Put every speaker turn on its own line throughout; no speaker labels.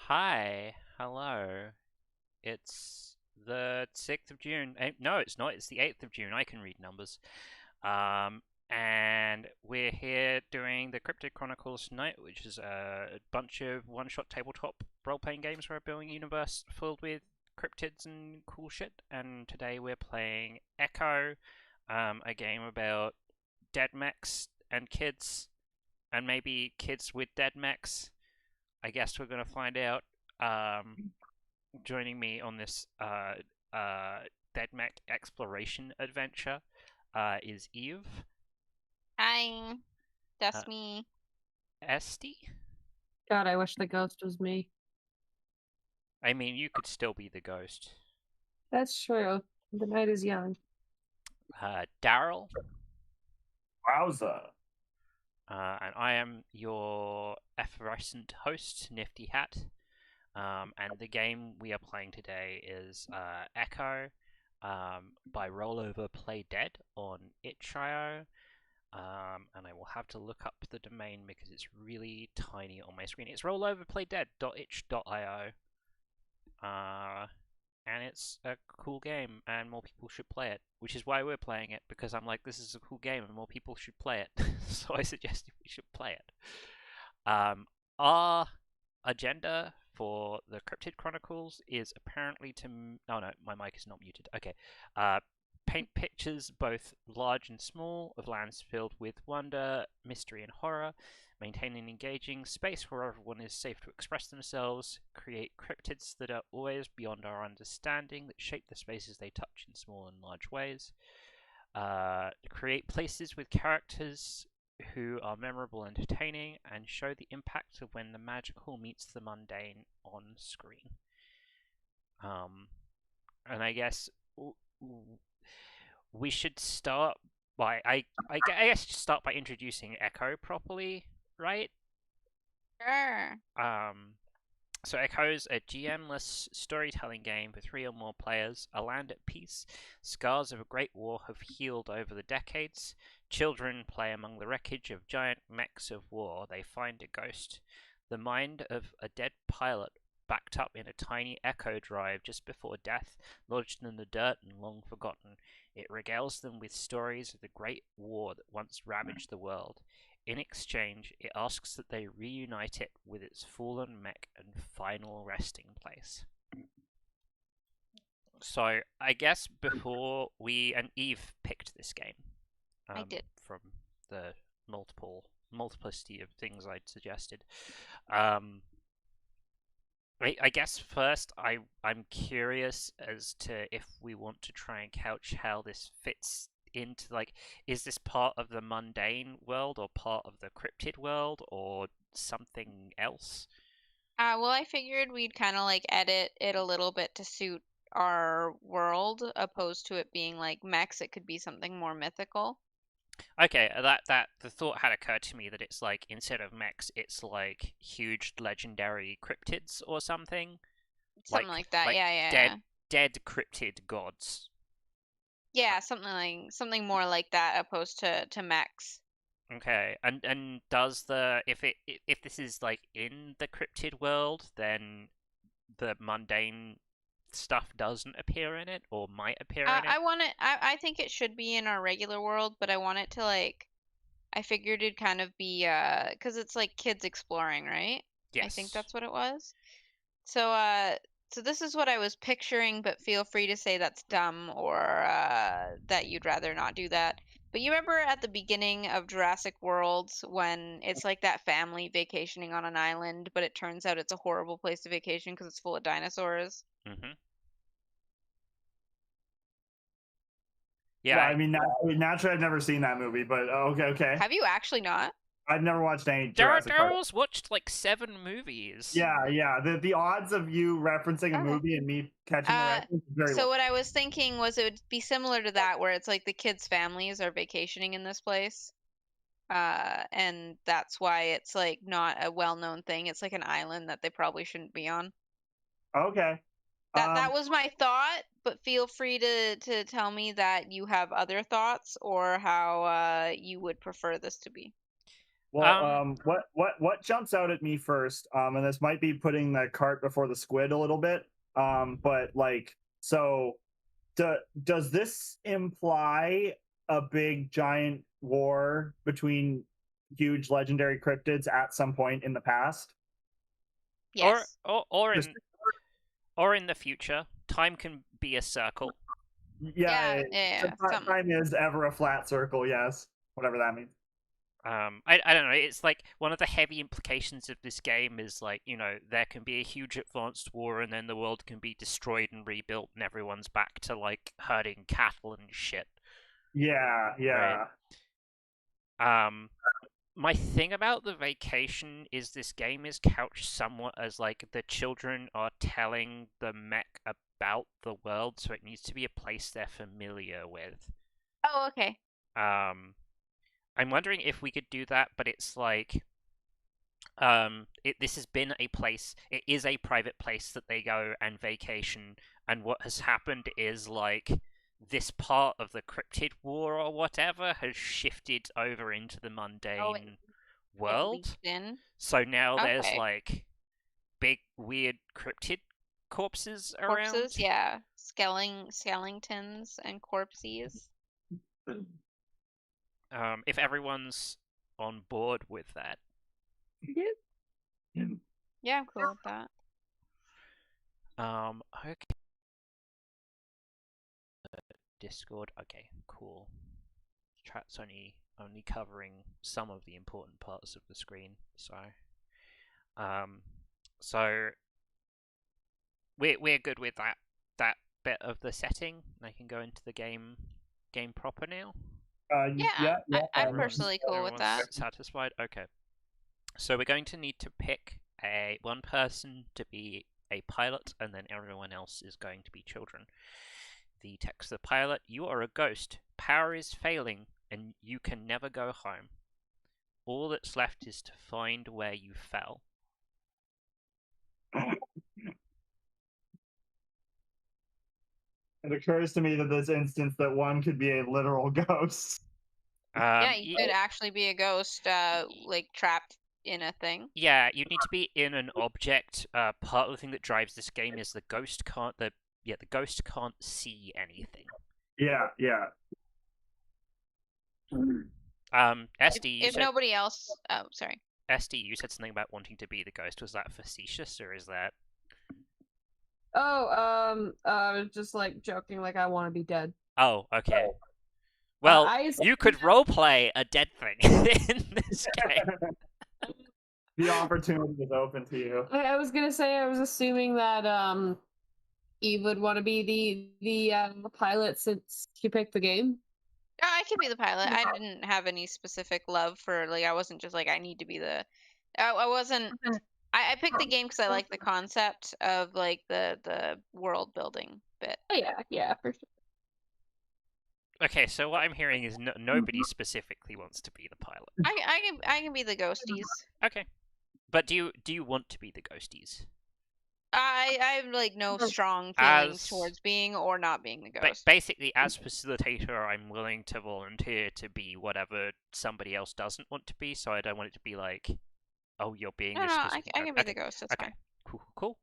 Hi, hello. It's the 6th of June. No, it's not. It's the 8th of June. I can read numbers. Um, and we're here doing the Cryptid Chronicles tonight, which is a bunch of one-shot tabletop role-playing games where we're building a universe filled with cryptids and cool shit. And today we're playing Echo, a game about dead mechs and kids, and maybe kids with dead mechs. I guess we're gonna find out. Um, Joining me on this Dead Mech exploration adventure is Eve,
Hi,
uh,
that's me.
Esty.
God, I wish the ghost was me.
I mean, you could still be the ghost.
That's true. The night is young.
Daryl,
Wowza.
and I am your effervescent host, Nifty Hat. And the game we are playing today is Ech0 by Rollover Play Dead on Itch.io. And I will have to look up the domain because it's really tiny on my screen. It's rolloverplaydead.itch.io. And it's a cool game, and more people should play it, which is why we're playing it, because I'm like, this is a cool game, and more people should play it. So I suggested we should play it. Our agenda for the Cryptid Chronicles is apparently to. Oh no, my mic is not muted. Okay. Paint pictures, both large and small, of lands filled with wonder, mystery, and horror. Maintain an engaging space where everyone is safe to express themselves. Create cryptids that are always beyond our understanding, that shape the spaces they touch in small and large ways. Create places with characters who are memorable and entertaining, and show the impact of when the magical meets the mundane on screen. And I guess we should start by I guess start by introducing Ech0 properly, right?
Sure.
So Ech0's a GM-less storytelling game for three or more players. A land at peace. Scars of a great war have healed over the decades. Children play among the wreckage of giant mechs of war. They find a ghost. The mind of a dead pilot backed up in a tiny echo drive just before death, lodged in the dirt and long forgotten. It regales them with stories of the great war that once ravaged the world. In exchange, it asks that they reunite it with its fallen mech and final resting place. So, I guess before we and Eve picked this game,
I did.
from the multiplicity of things I'd suggested. I guess first I'm curious as to if we want to try and couch how this fits into, like, is this part of the mundane world or part of the cryptid world or something else?
Well, I figured we'd kind of like edit it a little bit to suit our world, opposed to it being like mechs. It could be something more mythical.
Okay, that the thought had occurred to me that it's like instead of mechs, it's like huge legendary cryptids or something,
Something like that.
like
Yeah, yeah,
dead
yeah.
dead cryptid gods.
Yeah, something more like that opposed to mechs.
Okay, and does the if this is like in the cryptid world, then the mundane stuff doesn't appear in it or might appear in it?
I want it. I think it should be in our regular world, but I want it to like. I figured it'd kind of be 'cause it's like kids exploring, right? I think
Yes.
that's what it was. So, so this is what I was picturing, but feel free to say that's dumb or that you'd rather not do that. But you remember at the beginning of Jurassic World when it's like that family vacationing on an island, but it turns out it's a horrible place to vacation because it's full of dinosaurs?
Mhm.
Well,
Yeah.
naturally, I've never seen that movie, but okay.
Have you actually not?
I've never watched any
Dar
Jurassic Park.
Daryl's watched like 7 movies.
Yeah. The odds of you referencing a
Okay.
movie and me catching the
Uh,
reference is very
so
low.
what I was thinking was it would be similar to that, where it's like the kids' families are vacationing in this place. And that's why it's like not a well-known thing. It's like an island that they probably shouldn't be on.
Okay.
That was my thought, but feel free to tell me that you have other thoughts or how you would prefer this to be.
Well, what jumps out at me first, and this might be putting the cart before the squid a little bit, but like, so does this imply a big giant war between huge legendary cryptids at some point in the past?
Yes.
Just-
Or in the future. Time can be a circle.
Yeah,
Something.
time is ever a flat circle. Yes, whatever that means.
I don't know. It's like one of the heavy implications of this game is like, there can be a huge advanced war and then the world can be destroyed and rebuilt and everyone's back to like herding cattle and shit.
Yeah, yeah.
Right. My thing about the vacation is this game is couched somewhat as like the children are telling the mech about the world, so it needs to be a place they're familiar with.
Oh, okay.
I'm wondering if we could do that, but it's like, this has been a place. It is a private place that they go and vacation, and what has happened is like this part of the Cryptid War or whatever has shifted over into the mundane world.
In.
So now there's
Okay.
like big weird cryptid corpses around.
Corpses, yeah. Skeletons and corpses.
If everyone's on board with that.
Yeah, I'm cool with that.
Okay. Discord. Okay, cool. Chat's only covering some of the important parts of the screen, so we're good with that bit of the setting. I can go into the game proper now.
Yeah, I'm personally cool with that.
Satisfied? Okay. So we're going to need to pick one person to be a pilot, and then everyone else is going to be children. The text of the pilot: you are a ghost. Power is failing, and you can never go home. All that's left is to find where you fell.
It occurs to me that this instance that one could be a literal ghost.
Yeah, you could actually be a ghost, like trapped in a thing.
Yeah, you need to be in an object. Part of the thing that drives this game is the ghost can't see anything.
Yeah.
SD,
if nobody else, oh, sorry.
SD, you said something about wanting to be the ghost. Was that facetious, or is that?
I was just like joking, like I want to be dead.
Oh, okay. Well, you could roleplay a dead thing in this game.
The opportunity is open to you.
I was gonna say, I was assuming that Eve would want to be the pilot since she picked the game.
I could be the pilot. I didn't have any specific love for, like, I wasn't just like, I need to be the. I wasn't. I picked the game because I like the concept of like the world building bit.
Oh yeah, for sure.
Okay, so what I'm hearing is nobody specifically wants to be the pilot.
I can be the ghosties.
Okay, but do you want to be the ghosties?
I have like no strong feelings towards being or not being the ghost.
Basically, as facilitator, I'm willing to volunteer to be whatever somebody else doesn't want to be. So I don't want it to be like, oh, you're being this.
No, I can be the ghost. That's fine.
Cool.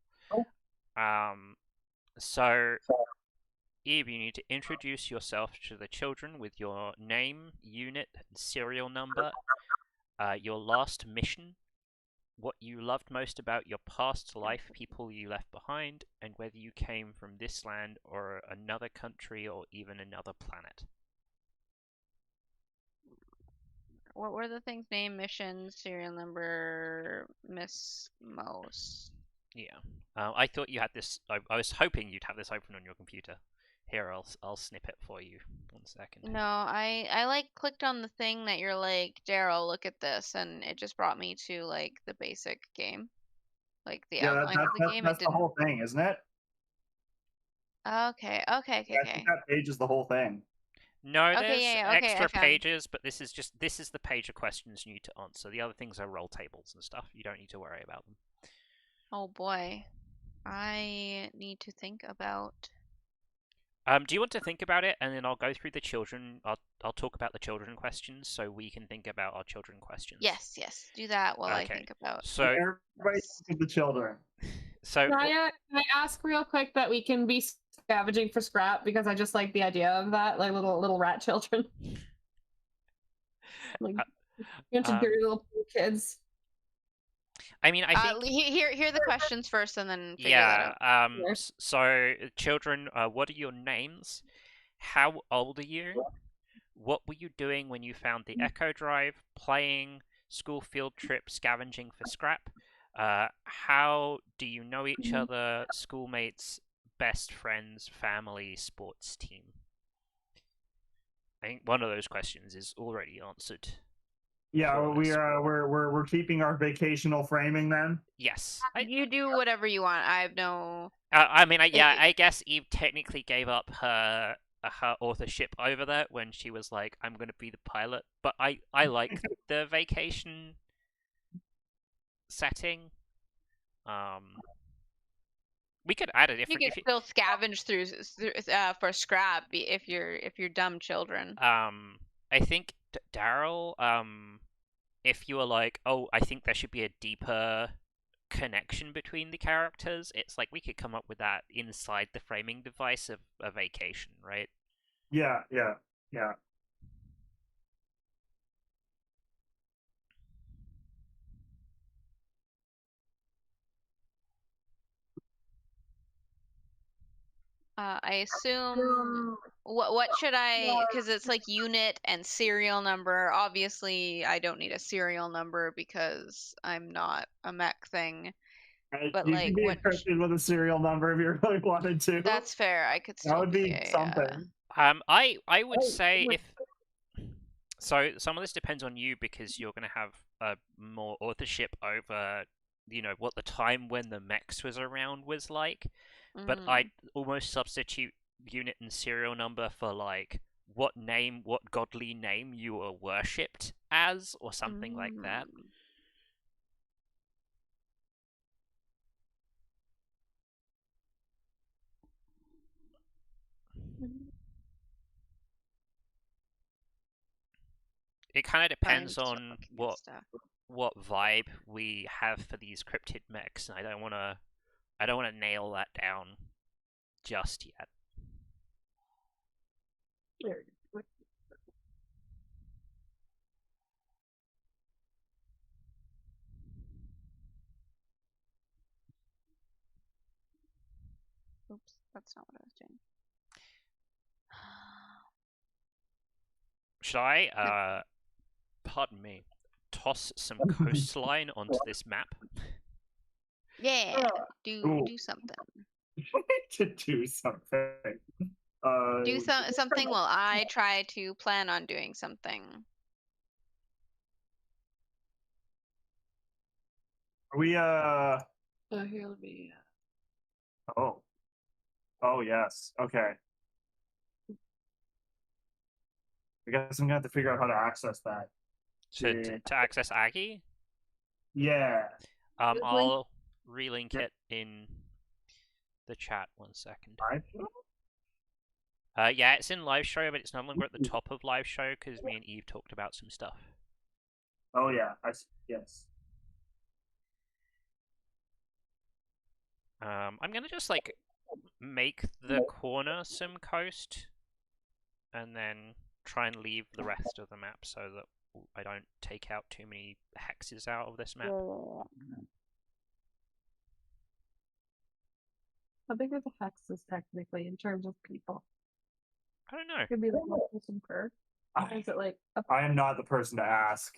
So Eve, you need to introduce yourself to the children with your name, unit, and serial number, your last mission, what you loved most about your past life, people you left behind, and whether you came from this land or another country or even another planet.
What were the things? Name, mission, serial number, Miss Mose.
Yeah. I thought you had this. I was hoping you'd have this open on your computer. Here, I'll snip it for you. 1 second.
No, I like clicked on the thing that you're like, Daryl, look at this, and it just brought me to like the basic game, like the outline of the game.
That's the whole thing, isn't it?
Okay.
I think that page is the whole thing.
No, there's extra pages, but this is the page of questions you need to answer. The other things are roll tables and stuff. You don't need to worry about them.
Oh boy, I need to think about.
Do you want to think about it, and then I'll go through the children. I'll talk about the children questions, so we can think about our children questions.
Yes, do that while I
Okay.
think about.
So
Everybody
this.
look at the children.
so
Can I ask real quick that we can be scavenging for scrap, because I just like the idea of that, like little rat children, like bunch of dirty little kids.
I mean, I think
Hear the questions first, and then figure that
yeah.
out.
So children, what are your names? How old are you? What were you doing when you found the Ech0 drive? Playing, school field trip, scavenging for scrap. How do you know each other? Schoolmates, best friends, family, sports team. I think one of those questions is already answered.
Yeah,
for us.
we're keeping our vacational framing then.
Yes.
You do whatever you want. I have no.
I mean, I guess Eve technically gave up her authorship over that when she was like, "I'm going to be the pilot." But I like the vacation setting. We could add a
You
different.
can still scavenge through for scrap if you're dumb children.
I think Daryl. If you were like, oh, I think there should be a deeper connection between the characters, it's like we could come up with that inside the framing device of a vacation, right?
Yeah.
I assume what should I? Because it's like unit and serial number. Obviously, I don't need a serial number because I'm not a mech thing. But
you
like,
could be encrypted with a serial number if you really wanted to.
That's fair. I could still
That would be
a,
something.
I would say if so, some of this depends on you because you're going to have more authorship over, what the time when the mechs was around was like. But I'd almost substitute unit and serial number for like what godly name you were worshipped as, or something like that. It kind of depends on what vibe we have for these cryptid mechs, and I don't want to nail that down just yet.
Oops, that's not what I was doing.
Should I, pardon me, toss some coastline onto this map?
Yeah, do something.
To do something.
Do something while I try to plan on doing something.
Are we
Oh, here, let me.
Oh yes. Okay. I guess I'm gonna have to figure out how to access that.
To access Aggie?
Yeah.
I'll relink it in the chat 1 second. Yeah, it's in live show, but it's no longer at the top of live show because me and Eve talked about some stuff.
Oh yeah, yes.
I'm gonna just like make the corner some coast, and then try and leave the rest of the map so that I don't take out too many hexes out of this map.
How big are the hexes technically in terms of people?
I don't know.
Could be like some curve. Is it like?
I am not the person to ask.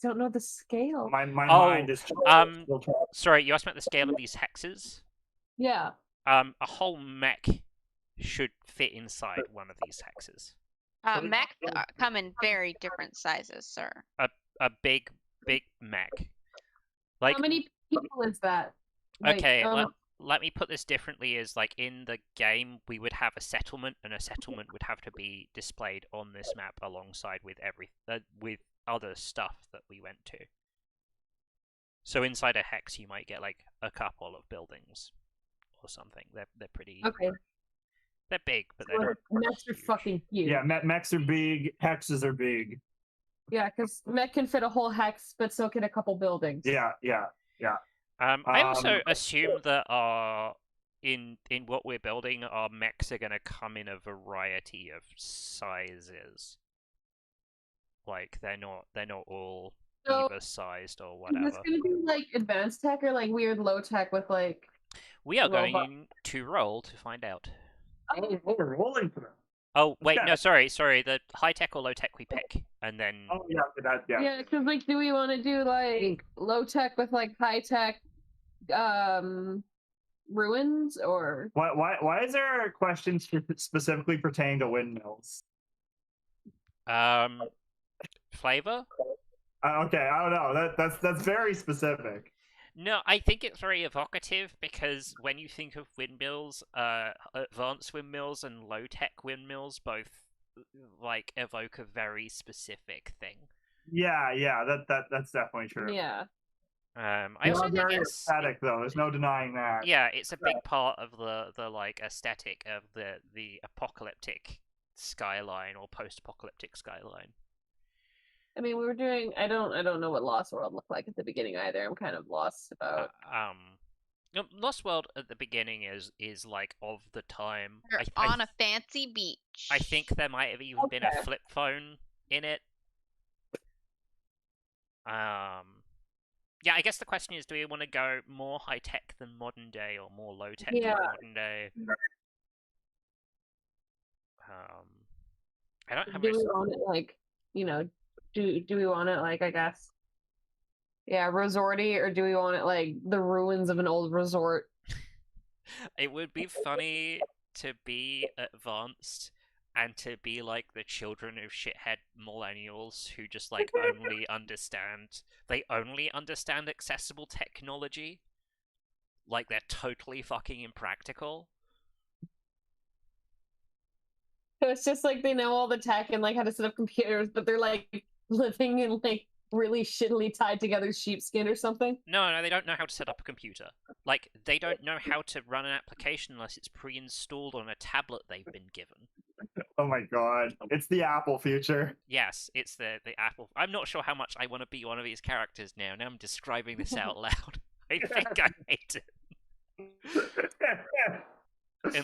I don't know the scale.
My mind is.
Sorry, you asked about the scale of these hexes.
Yeah.
A whole mech should fit inside one of these hexes.
Mechs come in very different sizes, sir.
A big mech. Like,
how many people is that? Like,
okay, let me put this differently. Is like in the game we would have a settlement, and a settlement would have to be displayed on this map alongside with with other stuff that we went to. So inside a hex, you might get like a couple of buildings or something. They're pretty.
Okay.
They're big, but
So,
they're
like, mechs are fucking huge.
Yeah, mechs are big. Hexes are big.
Yeah, because mech can fit a whole hex, but so can a couple buildings.
Yeah.
I also assume that in what we're building, our mechs are gonna come in a variety of sizes. Like they're not all
So,
either sized or
Is this
whatever.
gonna be like advanced tech or like weird low tech with like
We are
robot?
going to roll to find out.
Oh, we're rolling for them.
Oh wait,
Yeah.
no, sorry. The high tech or low tech we pick, and then
Oh yeah, yeah.
Yeah, because like, do we want to do like low tech with like high tech, ruins or?
Why is there questions specifically pertaining to windmills?
flavor.
Okay, I don't know. That's very specific.
No, I think it's very evocative because when you think of windmills, advanced windmills and low tech windmills both like evoke a very specific thing.
Yeah. That's definitely true.
Yeah.
I
They're
also think
very
it's
aesthetic though. There's no denying that.
yeah, it's a big part of the like aesthetic of the apocalyptic skyline or post-apocalyptic skyline.
I mean, we were doing. I don't know what Lost World looked like at the beginning either. I'm kind of lost about.
No, Lost World at the beginning is like of the time.
You're on a fancy beach.
I think there might have even been a flip phone in it. Yeah, I guess the question is, do we want to go more high tech than modern day, or more low tech than modern day? I don't have.
Do we want it like, do we want it like, I guess, yeah, resorty, or do we want it like the ruins of an old resort?
It would be funny to be advanced and to be like the children of shithead millennials who just like only understand accessible technology. Like they're totally fucking impractical.
So it's just like they know all the tech and like how to set up computers, but they're like living in like really shittily tied together sheepskin or something.
No, they don't know how to set up a computer. Like, they don't know how to run an application unless it's pre-installed on a tablet they've been given.
Oh my god. It's the Apple future.
Yes, it's the Apple. I'm not sure how much I want to be one of these characters now. Now I'm describing this out loud. I think I hate it.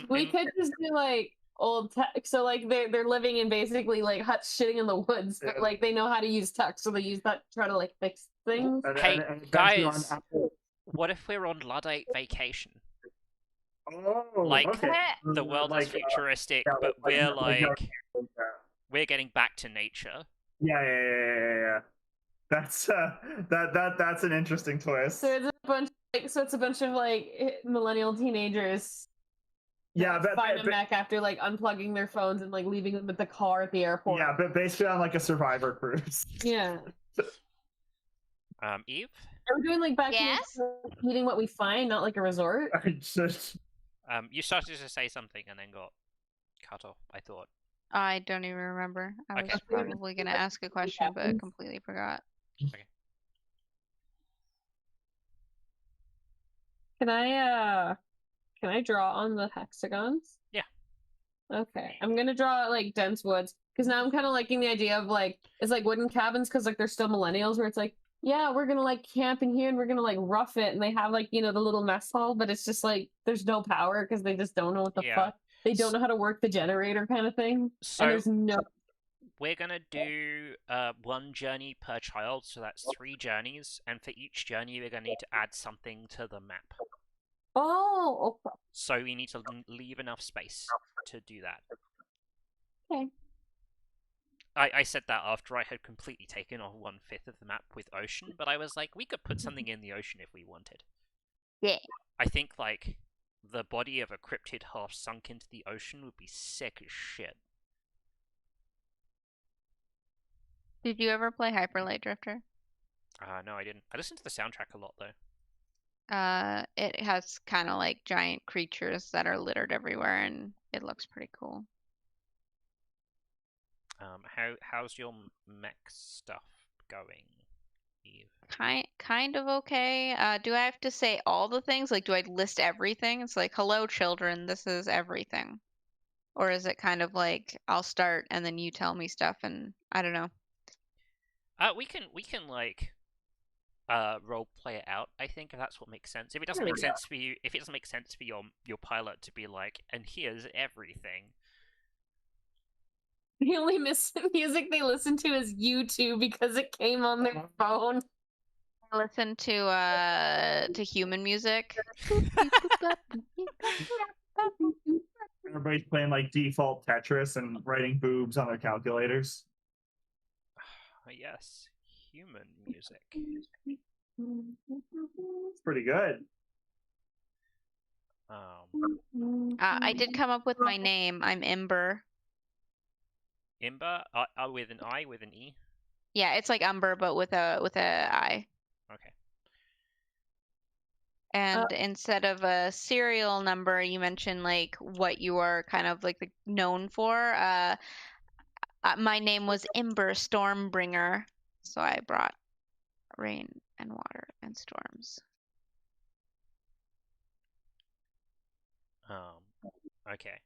We could just do like old tech, so like they're living in basically like huts shitting in the woods, but like they know how to use tech, so they use that to try to like fix things.
Hey, guys, what if we're on Luddite vacation?
Oh,
like,
okay.
the world is futuristic, but we're like, we're getting back to nature.
Yeah. That's that's an interesting twist.
So it's a bunch of like millennial teenagers.
Yeah, but
find a mech after like unplugging their phones and like leaving them at the car at the airport.
Yeah, but basically on like a Survivor cruise.
Yeah.
Eve?
Are we doing like back eating what we find, not like a resort?
You started to say something and then got cut off, I thought.
I don't even remember. I was probably gonna ask a question, but I completely forgot.
Okay.
Can I draw on the hexagons?
Yeah.
Okay. I'm gonna draw like dense woods, because now I'm kind of liking the idea of like, it's like wooden cabins, because like they're still millennials, where it's like, yeah, we're gonna like camp in here and we're gonna like rough it, and they have like, the little mess hall, but it's just like there's no power because they just don't know what the fuck. They don't know how to work the generator kind of thing.
So
and there's no.
We're gonna do one journey per child, so that's 3 journeys, and for each journey we're gonna need to add something to the map.
Oh, okay.
So we need to leave enough space to do that.
Okay.
I said that after I had completely taken off 1/5 of the map with ocean, but I was like, we could put something in the ocean if we wanted.
Yeah.
I think, like, the body of a cryptid half sunk into the ocean would be sick as shit.
Did you ever play Hyper Light Drifter?
No, I didn't. I listened to the soundtrack a lot, though.
It has kind of like giant creatures that are littered everywhere, and it looks pretty cool.
How's your mech stuff going, Eve?
Kind of okay. Do I have to say all the things? Like, do I list everything? It's like, hello, children, this is everything. Or is it kind of like I'll start and then you tell me stuff and I don't know.
We can like role play it out. I think if that's what makes sense. If it doesn't
There
make
we go.
sense for you, if it doesn't make sense for your pilot to be like, and here's everything.
The only music they listen to is YouTube because it came on their phone.
I listen to human music.
Everybody's playing like default Tetris and writing boobs on their calculators.
Yes, human music.
It's pretty good.
I did come up with my name. I'm Ember.
Imber, with an I, with an E.
Yeah, it's like Umber, but with a I.
Okay.
And instead of a serial number, you mentioned like what you are kind of like known for. My name was Ember Stormbringer, so I brought rain and water and storms.
Okay.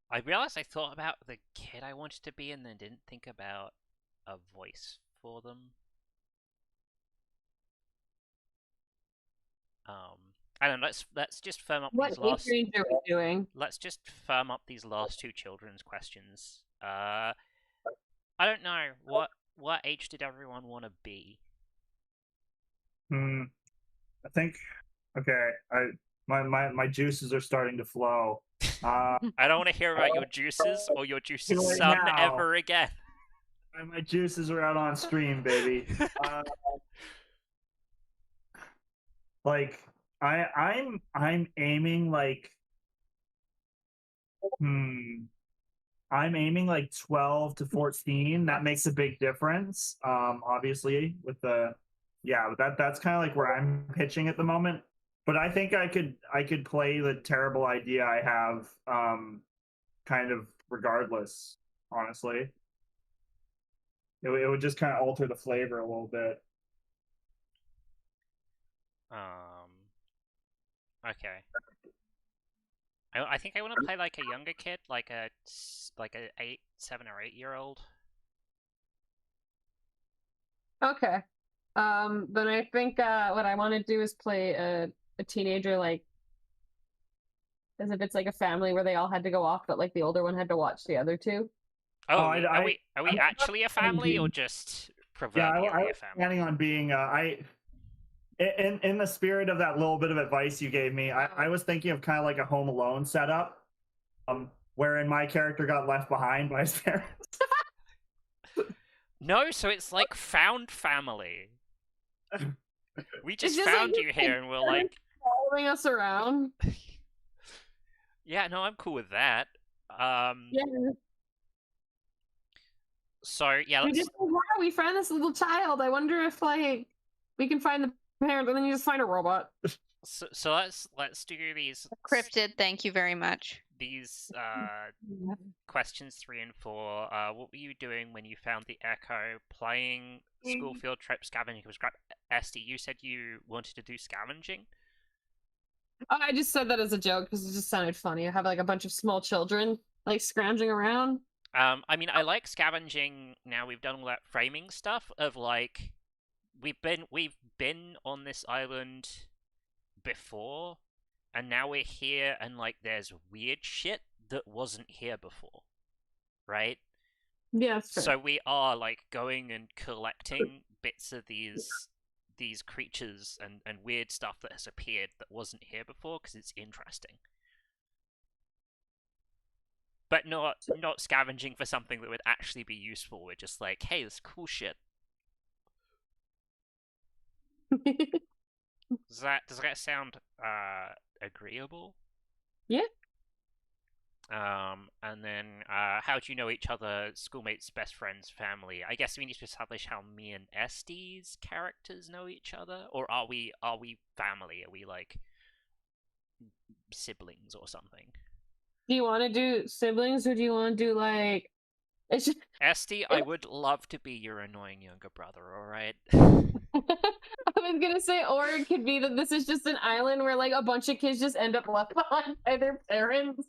I realized I thought about the kid I wanted to be and then didn't think about a voice for them. I don't know. Let's just firm up
What
these
age
last.
range are we doing?
Let's just firm up these last two children's questions. I don't know what age did everyone want to be?
I think. Okay. My juices are starting to flow.
I don't want to hear about your juices or your juices
Right
son
now.
ever again.
My juices are out on stream, baby. Like I'm aiming like I'm aiming like 12 to 14. That makes a big difference. Obviously with the that's kind of like where I'm pitching at the moment. But I think I could play the terrible idea I have kind of regardless, honestly. It would just kind of alter the flavor a little bit.
Okay. I think I want to play like a younger kid, like a 7 or 8-year-old.
Okay. Then I think what I want to do is play a teenager, like as if it's like a family where they all had to go off, but like the older one had to watch the other two.
Oh, are we actually a family or just proverbially
I
a
was
family?
planning on being in the spirit of that little bit of advice you gave me, I was thinking of kind of like a Home Alone setup, wherein my character got left behind by his parents.
No, so it's like found family. We just
just
found
like
you here and we're like
following us around.
Yeah, no, I'm cool with that.
Yeah.
So yeah,
We just wow, we found this little child. I wonder if like we can find the parent, and then you just find a robot.
So let's do these
Cryptid, thank you very much.
These questions 3 and 4. What were you doing when you found the Ech0? Playing school field trip, scavenging. It was great. Esty, you said you wanted to do scavenging.
Oh, I just said that as a joke because it just sounded funny. I have like a bunch of small children like scrounging around.
I mean, I like scavenging. Now we've done all that framing stuff of like we've been on this island before, and now we're here, and like there's weird shit that wasn't here before, right?
Yeah,
so we are like going and collecting bits of these creatures and weird stuff that has appeared that wasn't here before because it's interesting. But not scavenging for something that would actually be useful. We're just like, hey, this cool shit. Does that sound agreeable?
Yeah.
And then how do you know each other? Schoolmates, best friends, family. I guess we need to establish how me and Esty's characters know each other, or are we family? Are we like siblings or something?
Do you want to do siblings, or do you want to do like? It's just...
Esty, I would love to be your annoying younger brother. All right.
I was gonna gonna say, or it could be that this is just an island where like a bunch of kids just end up left behind by their parents.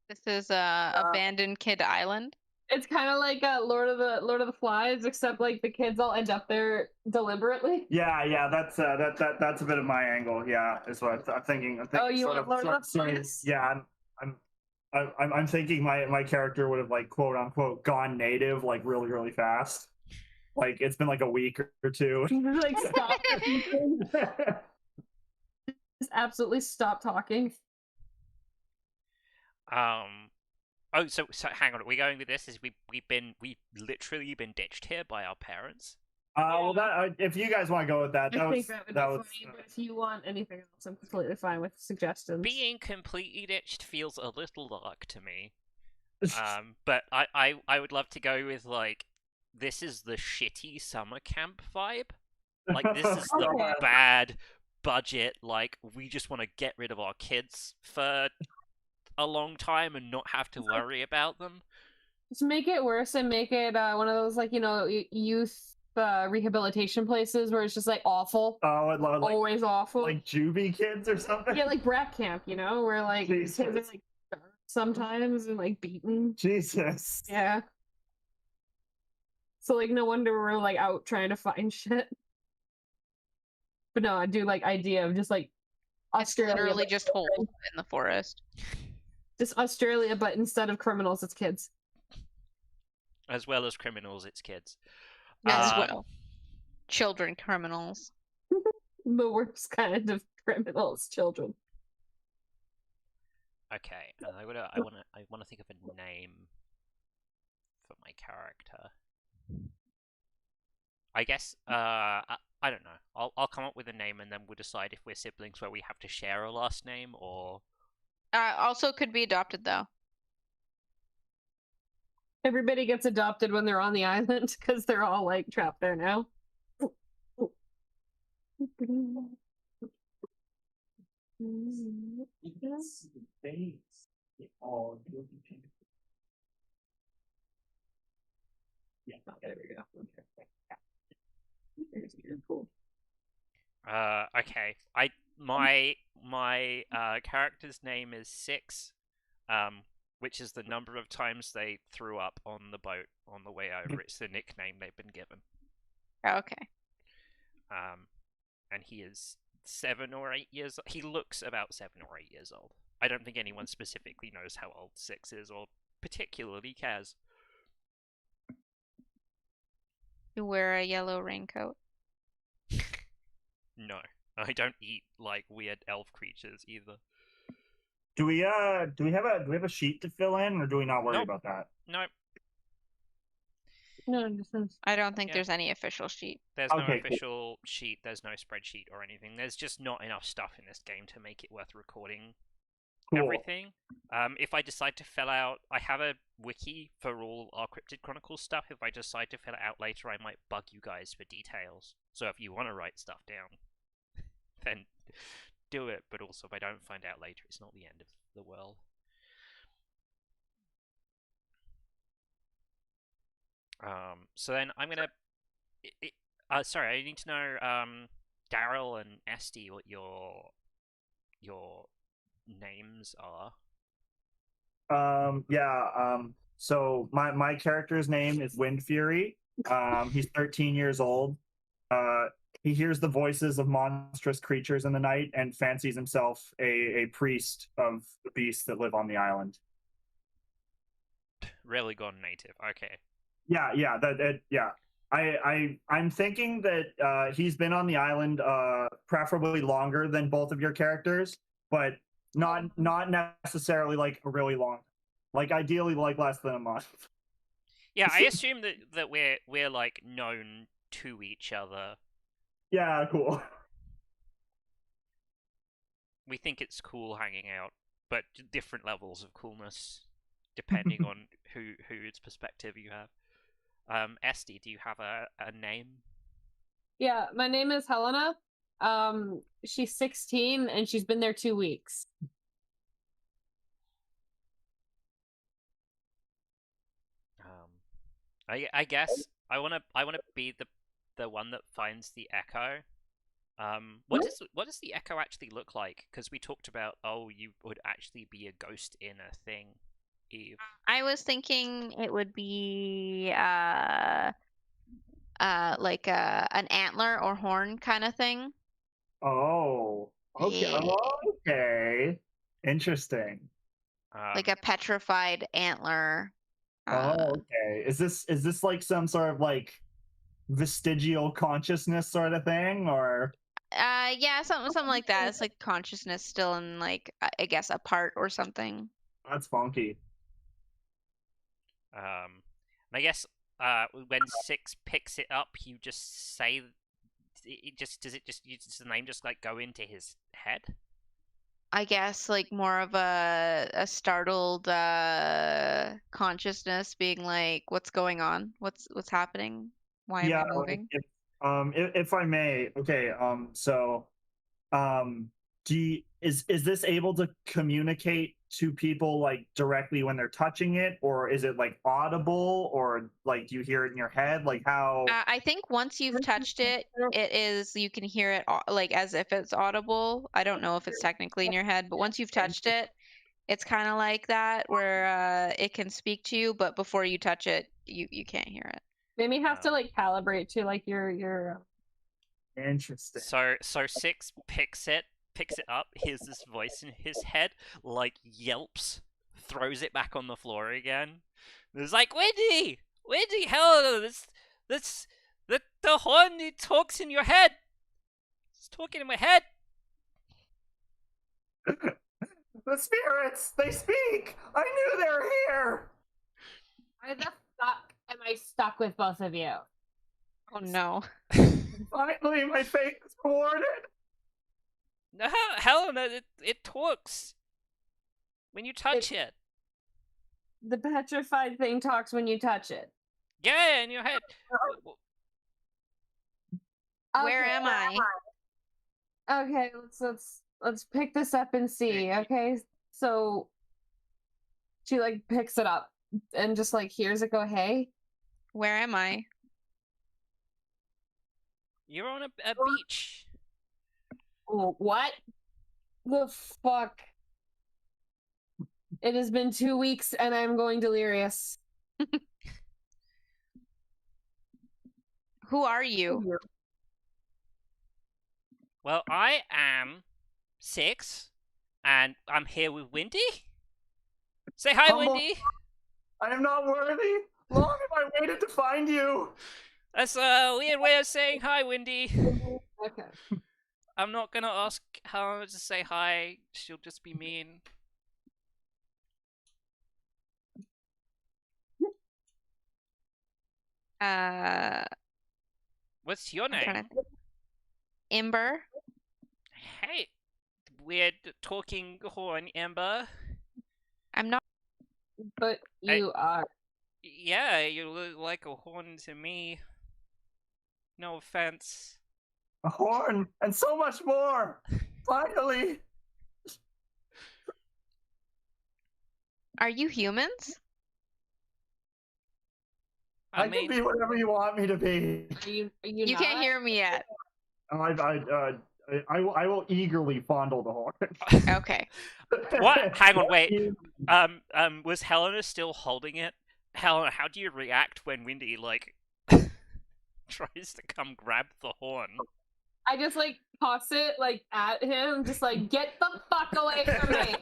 This is abandoned kid island.
It's kind of like Lord of the Flies, except like the kids all end up there deliberately.
Yeah, that's that's a bit of my angle. Yeah, is what I'm thinking. I'm thinking
Oh, you
sort
want
of,
Lord
sort,
of the
sort of-
Flies?
yeah, I'm thinking my character would have like quote unquote gone native like really fast. Like it's been like a week or two.
Like stop. Just absolutely stop talking.
Oh, so hang on. Are we going with this? Is we've literally been ditched here by our parents?
Well, that if you guys want to go with that,
I think that would be
was
funny, but if you want anything else, I'm completely fine with suggestions.
Being completely ditched feels a little dark to me. But I would love to go with like this is the shitty summer camp vibe. Like this is the
Okay.
bad budget. Like we just want to get rid of our kids for a long time and not have to worry about them.
Just make it worse and make it one of those like youth rehabilitation places where it's just like awful.
Oh, like
Always awful.
like juvie kids or something.
Yeah, like brat camp, where like kids are
Jesus.
like starved sometimes and like beaten.
Jesus.
Yeah. So like no wonder we're like out trying to find shit. But no, I do like idea of just like
It's
Australia.
literally
but
just holes in the forest.
just Australia, but instead of criminals, it's kids.
As well as criminals, it's kids.
As well. Children criminals.
The worst kind of criminals, children.
Okay, I want to think of a name for my character. I guess I don't know. I'll come up with a name and then we'll decide if we're siblings where we have to share a last name or.
Also could be adopted though.
Everybody gets adopted when they're on the island because they're all like trapped there now. Yeah, there we go. Okay. Cool.
Okay. My character's name is 6, which is the number of times they threw up on the boat on the way over. It's the nickname they've been given.
Okay.
And he is 7 or 8 years. He looks about 7 or 8 years old. I don't think anyone specifically knows how old 6 is, or particularly cares.
You wear a yellow raincoat.
No, I don't eat like weird elf creatures either.
Do we have a sheet to fill in, or do we not worry
Nope.
about that?
Nope.
No, this is...
I don't think
Yeah.
there's any official sheet.
There's no
Okay, cool.
official sheet, there's no spreadsheet or anything. There's just not enough stuff in this game to make it worth recording
Cool.
everything. If I decide to fill out, I have a wiki for all our Cryptid Chronicles stuff. If I decide to fill it out later, I might bug you guys for details. So if you want to write stuff down, then do it. But also, if I don't find out later, it's not the end of the world. So then I'm gonna. Sorry, I need to know, Daryl and Esty, what your names are.
So my character's name is Wind Fury. He's 13 years old. He hears the voices of monstrous creatures in the night and fancies himself a priest of the beasts that live on the island.
Really gone native. Okay.
Yeah. I'm thinking that he's been on the island preferably longer than both of your characters, but not necessarily like a really long, like ideally like less than a month.
Yeah, I assume that we're like known to each other.
Yeah, cool.
We think it's cool hanging out, but different levels of coolness depending on whose perspective you have. Esty, do you have a name?
Yeah, my name is Helena. She's 16 and she's been there 2 weeks.
I guess I wanna be the one that finds the Ech0. What does the Echo actually look like? Because we talked about, oh, you would actually be a ghost in a thing, Eve.
I was thinking it would be like an antler or horn kind of thing.
Oh, okay.
Yeah.
Okay. Interesting.
Like a petrified antler.
Oh, okay. Is this like some sort of like vestigial consciousness sort of thing, or?
Yeah, something like that. It's like consciousness still in like I guess a part or something.
That's funky.
And I guess when Six picks it up, you just say does the name just like go into his head?
I guess like more of a startled consciousness being like, what's going on? What's happening? Why am I moving?
If I may, okay. So, is this able to communicate to people like directly when they're touching it, or is it like audible, or like do you hear it in your head? Like how?
I think once you've touched it, you can hear it like as if it's audible. I don't know if it's technically in your head, but once you've touched it, it's kind of like that where it can speak to you, but before you touch it, you can't hear it.
Maybe have to like calibrate to like your
Interesting.
So Six picks it up, hears this voice in his head, like yelps, throws it back on the floor again. It's like, Wendy, hell, the horn, it talks in your head. It's talking in my head.
The spirits, they speak. I knew they were here.
Why the fuck am I stuck with both of you?
Oh no.
Finally, my fate is rewarded.
No, Helena, it talks when you touch it.
The petrified thing talks when you touch it.
Yeah, in your head.
Where am I?
Okay, let's pick this up and see. Okay, so she like picks it up and just like hears it go, hey.
Where am I?
You're on a beach.
What the fuck? It has been 2 weeks and I'm going delirious.
Who are you?
Well, I am Six, and I'm here with Windy. Say hi,
Humble.
Windy.
I am not worthy. Long have I waited to find you.
That's a weird way of saying hi, Windy.
Okay.
I'm not gonna ask Helena to say hi. She'll just be mean. What's your name?
Ember.
Hey, weird talking horn, Ember.
I'm not.
But you are.
Yeah, you look like a horn to me. No offense.
A horn and so much more. Finally.
Are you humans?
I can be whatever you want me to be.
You can't hear me yet.
I will eagerly fondle the horn.
Okay.
What? Hang on, wait. Was Helena still holding it? Helena, how do you react when Windy like tries to come grab the horn?
I just like toss it like at him, just like get the fuck away from me.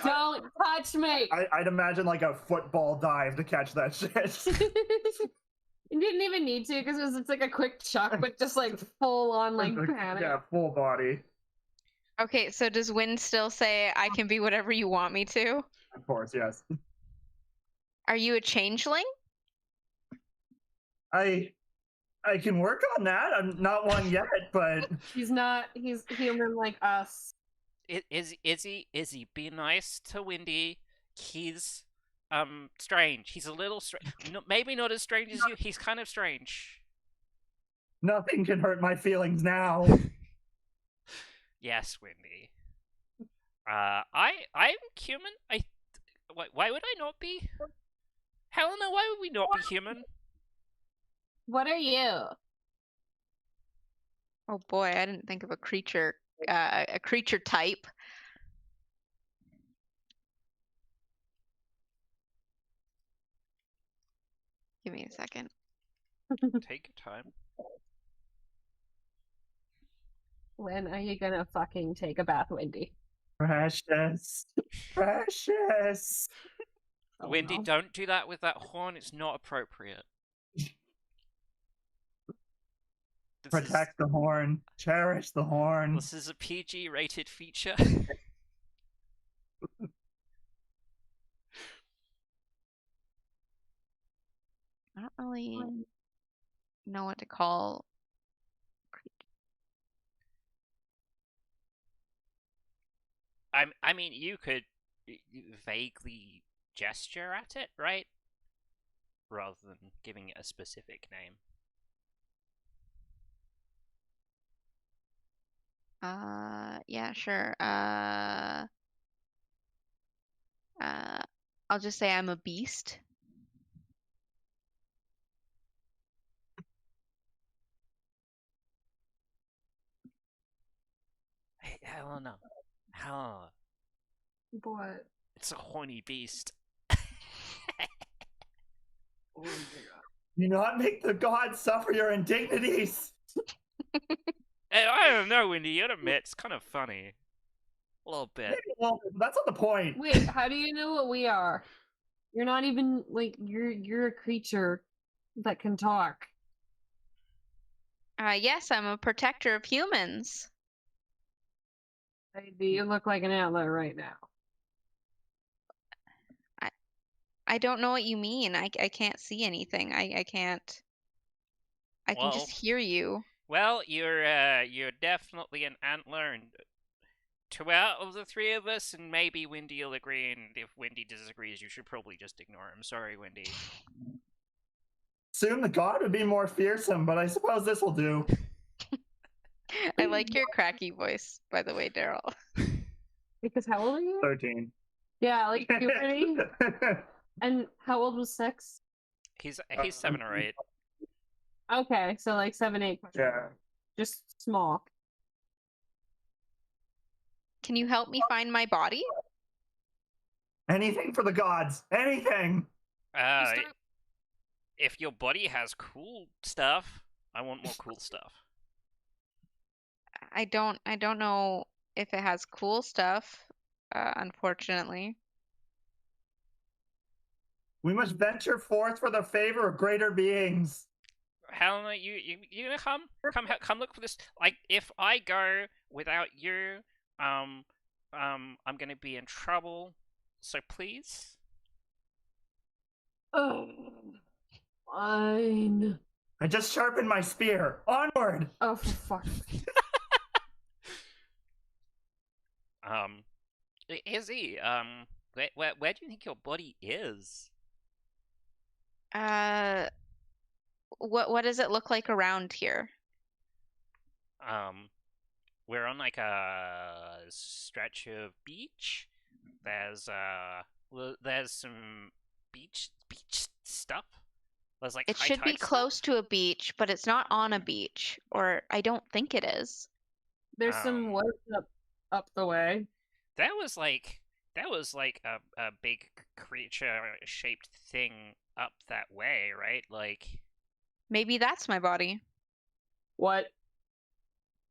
Don't touch me.
I'd imagine like a football dive to catch that shit.
You didn't even need to because it's like a quick chuck, but just like full on like panic.
Yeah, full body.
Okay, so does Wind still say I can be whatever you want me to?
Of course, yes.
Are you a changeling?
I can work on that. I'm not one yet, but
he's not. He's human like us.
Is he? Be nice to Windy. He's strange. He's a little strange. No, maybe not as strange as you. He's kind of strange.
Nothing can hurt my feelings now.
Yes, Windy. I'm human. Why would I not be? Helena, why would we not be human?
What are you?
Oh boy, I didn't think of a creature type. Give me a second.
Take your time.
When are you gonna fucking take a bath, Wendy?
Precious. Precious.
Oh,
Wendy,
no.
don't do that with that horn. It's not appropriate.
Protect the horn. Cherish the horn.
This is a PG-rated feature.
I don't really know what to call.
I mean, you could vaguely gesture at it, right? Rather than giving it a specific name.
Yeah, sure. I'll just say I'm a beast.
Hey, Helena. Helena.
What?
It's a horny beast.
Oh my god.
Do not make the gods suffer your indignities.
Hey, I don't know, Wendy. You admit it's kind of funny. A little bit.
Well, that's not the point.
Wait, how do you know what we are? You're not even like you're a creature that can talk.
Yes, I'm a protector of humans.
You look like an antler right now.
I don't know what you mean. I can't see anything. I can't. I can just hear you.
Well, you're definitely an antler, and two out of the three of us, and maybe Wendy will agree. And if Wendy disagrees, you should probably just ignore him. Sorry, Wendy.
Soon the god would be more fearsome, but I suppose this will do.
I like your cracky voice, by the way, Daryl.
Because how old are you?
13.
Yeah, like puberty. And how old was 6?
He's 7 or 8.
Okay, so like 7, 8.
Yeah.
Just small.
Can you help me find my body?
Anything for the gods. Anything.
If your body has cool stuff, I want more cool stuff.
I don't know if it has cool stuff, unfortunately.
We must venture forth for the favor of greater beings.
Helena, you gonna come look for this. Like, if I go without you, I'm gonna be in trouble. So please.
Oh, fine.
I just sharpened my spear. Onward.
Oh, for fuck's sake.
Izzy, where do you think your body is?
What does it look like around here?
We're on like a stretch of beach. There's some beach stuff. There's like
It
high
should be
tide stuff.
close to a beach, but it's not on a beach, or I don't think it is.
There's some wood up the way.
That was like a big creature shaped thing up that way, right? Like,
Maybe that's my body.
What?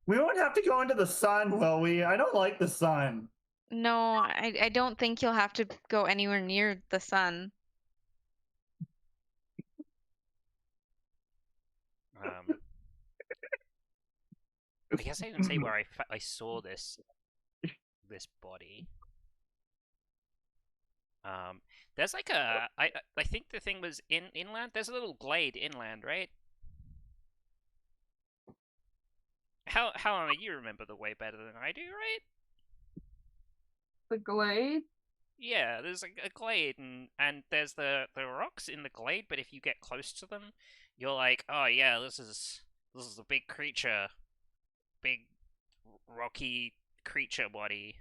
We won't have to go into the sun, will we? I don't like the sun.
No, I don't think you'll have to go anywhere near the sun.
I guess I can say where I saw this body. There's like I think the thing was inland. There's a little glade inland, right? How you remember the way better than I do, right?
The glade?
Yeah, there's a glade, and there's the rocks in the glade. But if you get close to them, you're like, oh yeah, this is a big creature, big rocky creature body.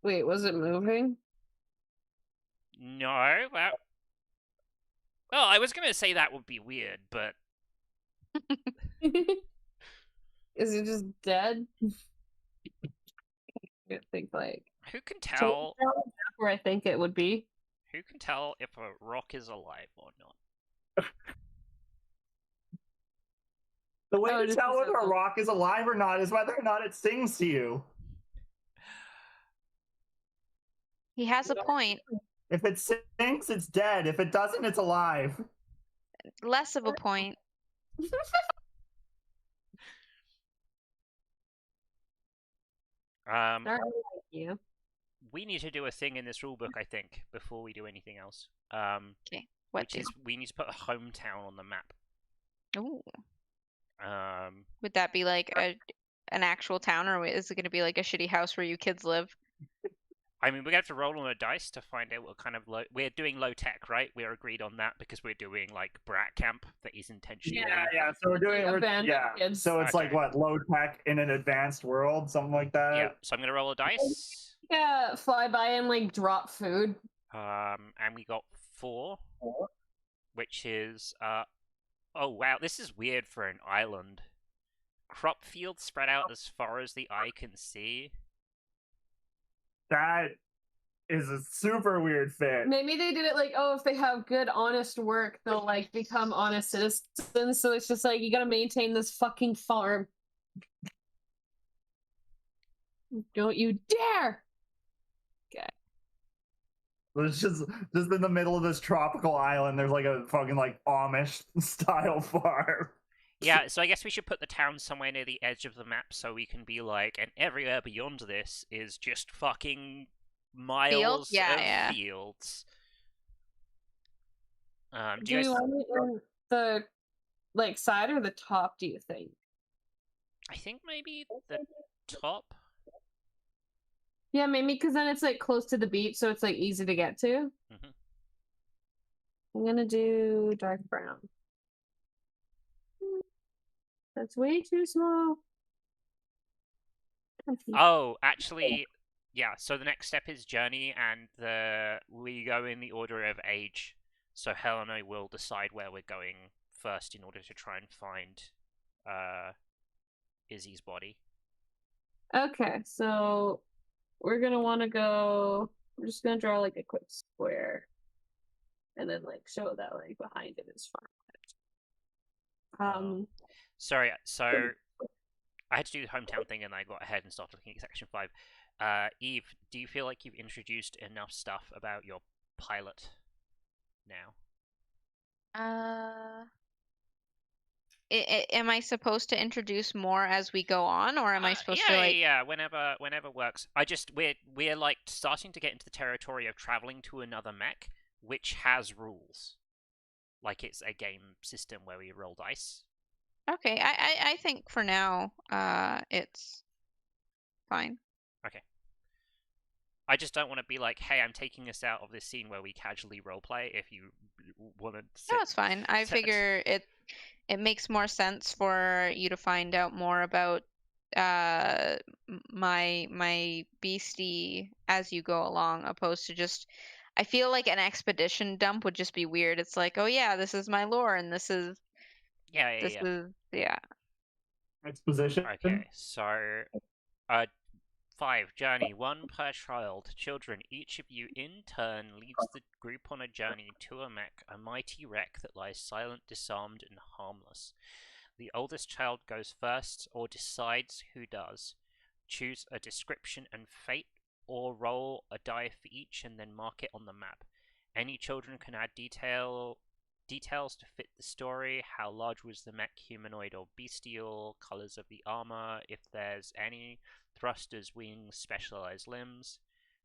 Wait, was it moving?
No, that. Well, I was gonna say that would be weird, but
Is it just dead? I think like
Who can
so
tell?
where I think it would be.
Who can tell if a rock is alive or not?
The way
Oh,
to
just
tell
a
whether a
second.
rock is alive or not is whether or not it sings to you.
He has a point.
If it sings, it's dead. If it doesn't, it's alive.
Less of a point.
Um,
Sorry, thank you.
we need to do a thing in this rulebook, I think, before we do anything else.
Okay. What
Which
do?
is we need to put a hometown on the map.
Ooh.
Um,
Would that be like an actual town, or is it going to be like a shitty house where you kids live?
I mean, we're gonna have to roll on a dice to find out what kind of we're doing low tech, right? We're agreed on that because we're doing like brat camp that is intentionally.
Yeah. So we're doing
Abandoned kids.
So it's like
Okay.
what, low tech in an advanced world, something like that.
Yeah. So I'm gonna roll a dice.
Yeah, fly by and like drop food.
And we got 4, which is oh wow, this is weird for an island. Crop fields spread out as far as the eye can see.
That is a super weird fit.
Maybe they did it like, oh, if they have good, honest work, they'll like become honest citizens. So it's just like you gotta maintain this fucking farm. Don't you dare!
It's just in the middle of this tropical island. There's like a fucking like Amish style farm.
Yeah, so I guess we should put the town somewhere near the edge of the map so we can be like, and everywhere beyond this is just fucking miles
Yeah,
of fields. Do
Do
you
we
guys...
want it in the like side or the top? Do you think?
I think maybe the top.
Yeah, maybe because then it's like close to the beach, so it's like easy to get to.
Mhm.
I'm gonna do dark brown. That's way too small.
Oh, actually, yeah. So the next step is journey, and we go in the order of age. So Helena will decide where we're going first in order to try and find Izzy's body.
Okay, so we're gonna want to go. We're just gonna draw like a quick square, and then like show that like behind it is farm.
Sorry, so I had to do the hometown thing, and I got ahead and started looking at section 5. Eve, do you feel like you've introduced enough stuff about your pilot now?
Am I supposed to introduce more as we go on, or am I supposed to like?
Yeah. Whenever works. We're like starting to get into the territory of traveling to another mech, which has rules. Like it's a game system where we roll dice.
Okay, I think for now, it's fine.
Okay. I just don't want to be like, hey, I'm taking us out of this scene where we casually roleplay. If you want to,
No, it's fine. I figure it makes more sense for you to find out more about my beastie as you go along, opposed to just. I feel like an expedition dump would just be weird. It's like, oh yeah, this is my lore, and this is
Exposition.
Okay, so 5 journey, 1 per child. Children, each of you in turn leads the group on a journey to a mech, a mighty wreck that lies silent, disarmed, and harmless. The oldest child goes first, or decides who does. Choose a description and fate, or roll a die for each and then mark it on the map. Any children can add details to fit the story. How large was the mech, humanoid or bestial? Colors of the armor, if there's any. Thrusters, wings, specialized limbs.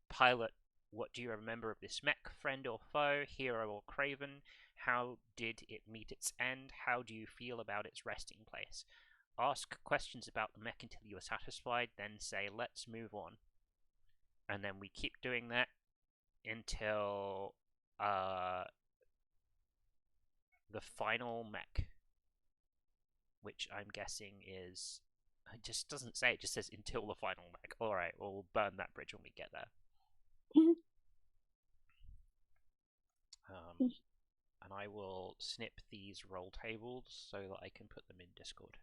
Pilot, what do you remember of this mech, friend or foe, hero or craven? How did it meet its end? How do you feel about its resting place? Ask questions about the mech until you are satisfied, then say, let's move on. And then we keep doing that until the final mech, which I'm guessing is... It just doesn't say, it just says until the final mech. Alright, well, we'll burn that bridge when we get there. and I will snip these roll tables so that I can put them in Discord.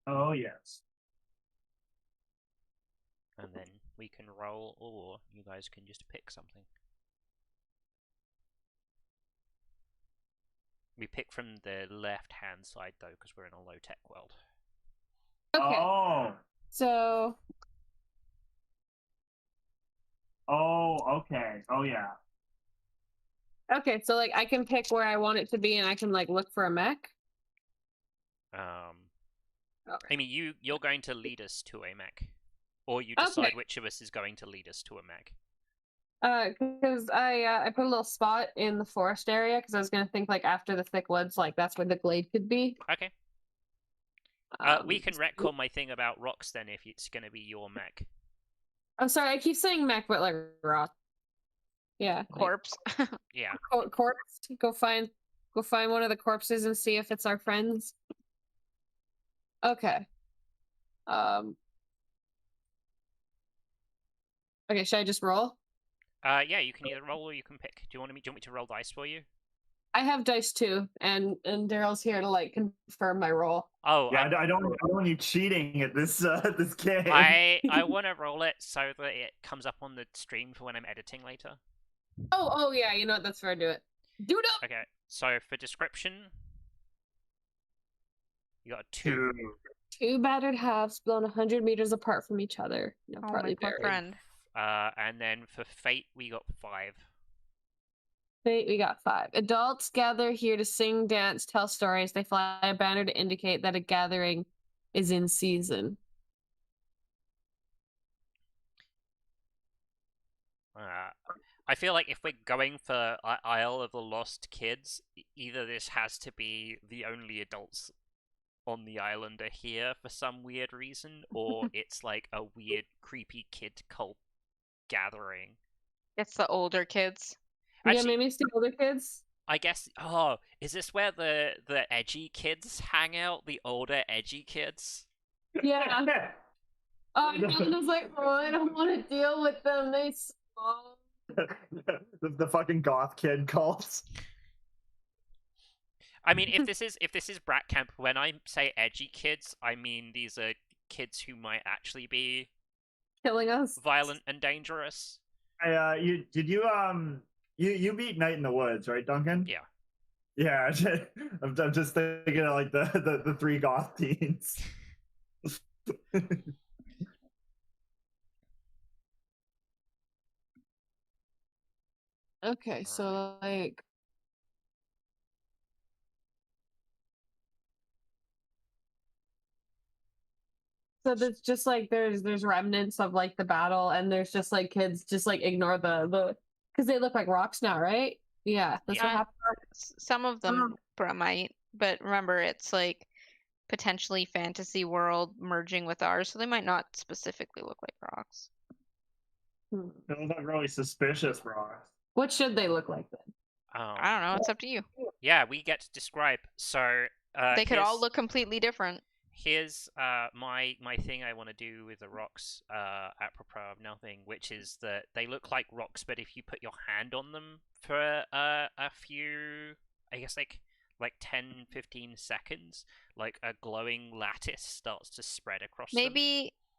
Oh yes.
And then we can roll, or you guys can just pick something. We pick from the left-hand side, though, because we're in a low-tech world.
Okay.
Oh.
So
Oh, okay. Oh yeah.
okay, so like I can pick where I want it to be, and I can like look for a mech.
I mean, you're going to lead us to a mech, or you decide
Okay.
which of us is going to lead us to a mech.
Because I put a little spot in the forest area because I was gonna think like after the thick woods, like that's where the glade could be.
Okay. We can retcon my thing about rocks then if it's going to be your mech.
I'm sorry, I keep saying mech, but like rock. Yeah.
Corpse.
Yeah.
Corpse. Go find one of the corpses and see if it's our friends. Okay. Okay, should I just roll?
Yeah, you can either roll or you can pick. Do you want me to roll dice for you?
I have dice too, and Daryl's here to like confirm my roll.
Oh,
Yeah, I don't want you cheating at this this game.
I want to roll it so that it comes up on the stream for when I'm editing later.
Oh yeah, you know what? That's fair. Do it. Do it up.
Okay, so for description, you got a 2.
Two battered halves blown 100 meters apart from each other. No,
Oh,
partly
my poor
buried.
friend.
And then for fate, we got 5.
Fate, we got 5. Adults gather here to sing, dance, tell stories. They fly a banner to indicate that a gathering is in season.
I feel like if we're going for Isle of the Lost Kids, either this has to be the only adults on the island are here for some weird reason, or it's like a weird, creepy kid cult gathering.
It's the older kids.
Yeah, maybe it's the older kids.
I guess. Oh, is this where the edgy kids hang out? The older edgy kids?
Yeah. Oh, I was like, oh, I don't want to deal with them. They small.
the fucking goth kid cult.
I mean, if this is Brat Camp, when I say edgy kids, I mean these are kids who might actually be
killing us,
violent and dangerous.
You beat Night in the Woods, right, Duncan?
Yeah.
Yeah, I'm just thinking of like the 3 goth teens.
Okay, so like so there's just like there's remnants of like the battle, and there's just like kids just like ignore the because they look like rocks now, right? Yeah, that's what happened.
Some of them might, but remember it's like potentially fantasy world merging with ours, so they might not specifically look like rocks.
They look really suspicious rocks.
What should they look like then?
I don't know. It's up to you.
Yeah, we get to describe. So
they could all look completely different.
Here's my thing I want to do with the rocks, apropos of nothing, which is that they look like rocks, but if you put your hand on them for a few, I guess like 10, 15 seconds, like a glowing lattice starts to spread across them.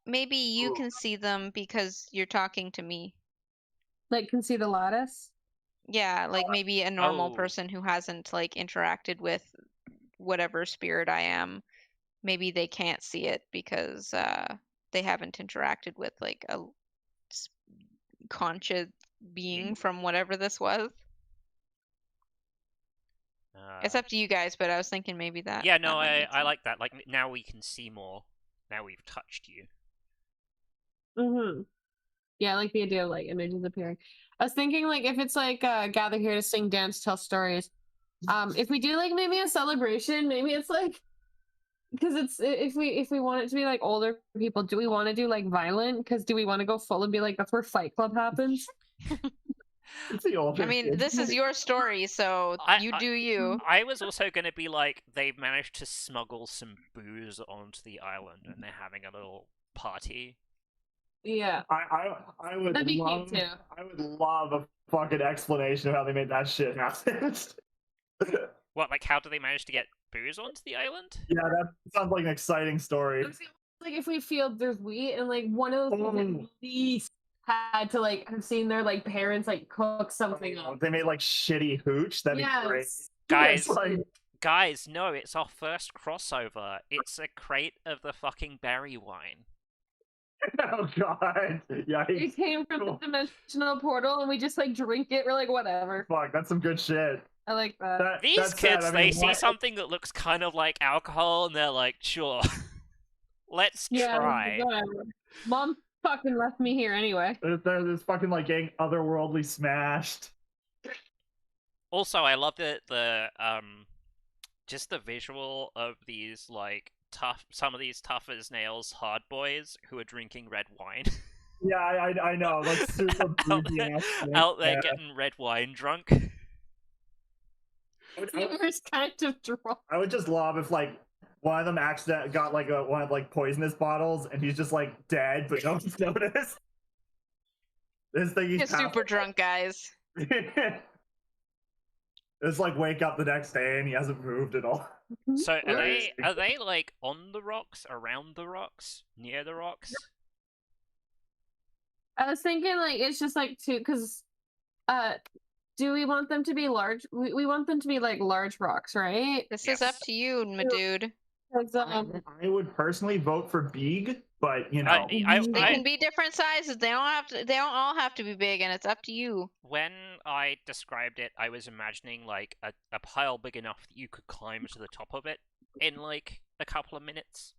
Maybe you can see them because you're talking to me.
Like, can see the lattice?
Yeah, like maybe a normal person who hasn't like interacted with whatever spirit I am, maybe they can't see it because they haven't interacted with like a conscious being from whatever this was. It's up to you guys, but I was thinking maybe that.
Yeah, no, I like that. Like now we can see more. Now we've touched you.
Mm-hmm. Yeah, I like the idea of like images appearing. I was thinking like if it's like gather here to sing, dance, tell stories. If we do like maybe a celebration, maybe it's like because it's if we want it to be like older people, do we want to do like violent? Because do we want to go full and be like that's where Fight Club happens?
I mean, this is your story, so you do you.
I was also going to be like, they've managed to smuggle some booze onto the island and they're having a little party.
Yeah.
I would
That'd be cute,
love
too.
I would love a fucking explanation of how they made that shit happen.
What, like, how do they manage to get booze onto the island?
Yeah, that sounds like an exciting story.
Like if we feel there's wheat and like one of those
Oh.
at least had to like have seen their like parents like cook something up.
They made like shitty hooch. That'd be great.
Yes.
Guys,
It's like,
guys, no, it's our first crossover. It's a crate of the fucking berry wine.
oh god, yikes!
It came from the dimensional portal and we just like drink it. We're like, whatever.
Fuck, that's some good shit.
I like that.
These
that's
kids,
sad. I mean,
they see
why-
something that looks kind of like alcohol and they're like, sure, let's try.
Whatever. Mom fucking left me here anyway.
They're this fucking like getting otherworldly smashed.
Also, I love the just the visual of these like some of these tough as nails hard boys who are drinking red wine.
Yeah, I know, like super
out
bougie
there,
ass shit.
out there
Yeah.
getting red wine drunk.
We're kind of drunk.
I would just love if like one of them accidentally got like one of like poisonous bottles and he's just like dead, but no one's noticed. This thing he's
He's super drunk, guys.
It's like wake up the next day and he hasn't moved at all.
So are
Right.
they like on the rocks, around the rocks, near the rocks?
I was thinking like it's just like because do we want them to be large? We want them to be like large rocks, right?
This is up
Yes.
to you, my dude.
'Cause,
I would personally vote for Beeg, but you know,
They can be different sizes. They don't have to. They don't all have to be big, and it's up to you.
When I described it, I was imagining like a pile big enough that you could climb to the top of it in like a couple of minutes.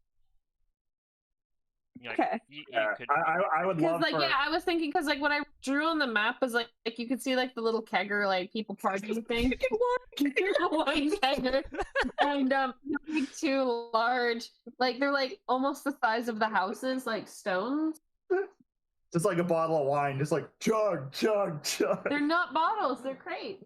You know,
Okay.
you
yeah,
could.
I would
Because
love
like
for
yeah, I was thinking because like what I drew on the map was like you could see like the little kegger like people partying thing. Wine kegger. And not like too large. Like they're like almost the size of the houses, like stones.
just like a bottle of wine, just like chug, chug, chug.
They're not bottles, they're crates.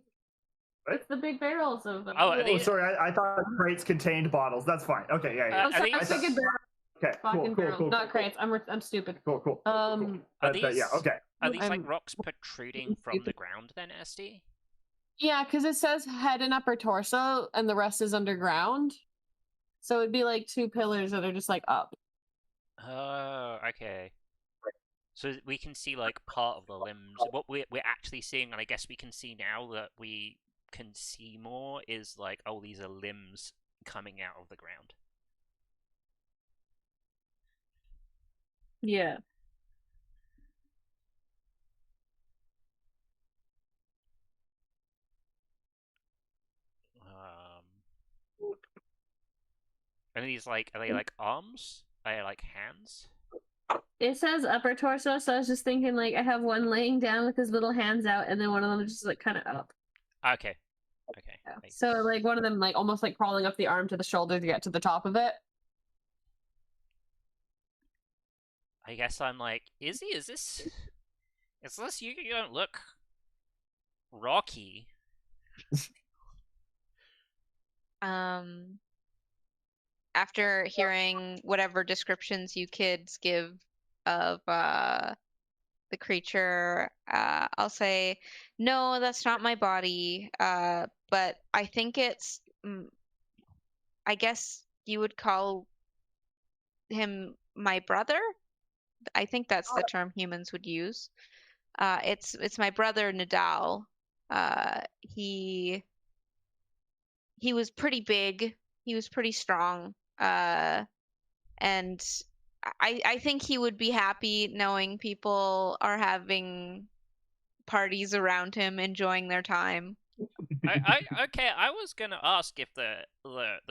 What?
It's the big barrels of them.
Oh, are
Oh,
these-
sorry, I thought crates contained bottles. That's fine. Okay, yeah, yeah.
I'm sorry,
are
I
these-
figured barrels,
Okay, cool,
fucking
cool,
barrels,
cool,
not
cool,
crates. I'm stupid.
cool, cool.
Are
yeah,
these-
okay.
Are these like
I'm-
rocks protruding from the ground then, SD?
Yeah, because it says head and upper torso, and the rest is underground. So it'd be like two pillars that are just like up.
Oh, okay. So we can see like part of the limbs. What we're actually seeing, and I guess we can see now that we can see more, is like, oh, these are limbs coming out of the ground.
Yeah.
And these like, are they like arms? Are they like hands?
It says upper torso, so I was just thinking like I have one laying down with his little hands out, and then one of them is just like kind of up.
Okay. Okay.
Yeah.
makes
So
sense.
like one of them like almost like crawling up the arm to the shoulder to get to the top of it.
I guess I'm like, Izzy, is this you? You don't look rocky.
After hearing whatever descriptions you kids give of the creature, I'll say, no, that's not my body. But I think it's, I guess you would call him my brother. I think that's the term humans would use. It's my brother Nadal. He was pretty big. He was pretty strong. And I think he would be happy knowing people are having parties around him, enjoying their time.
Okay, I was gonna ask if the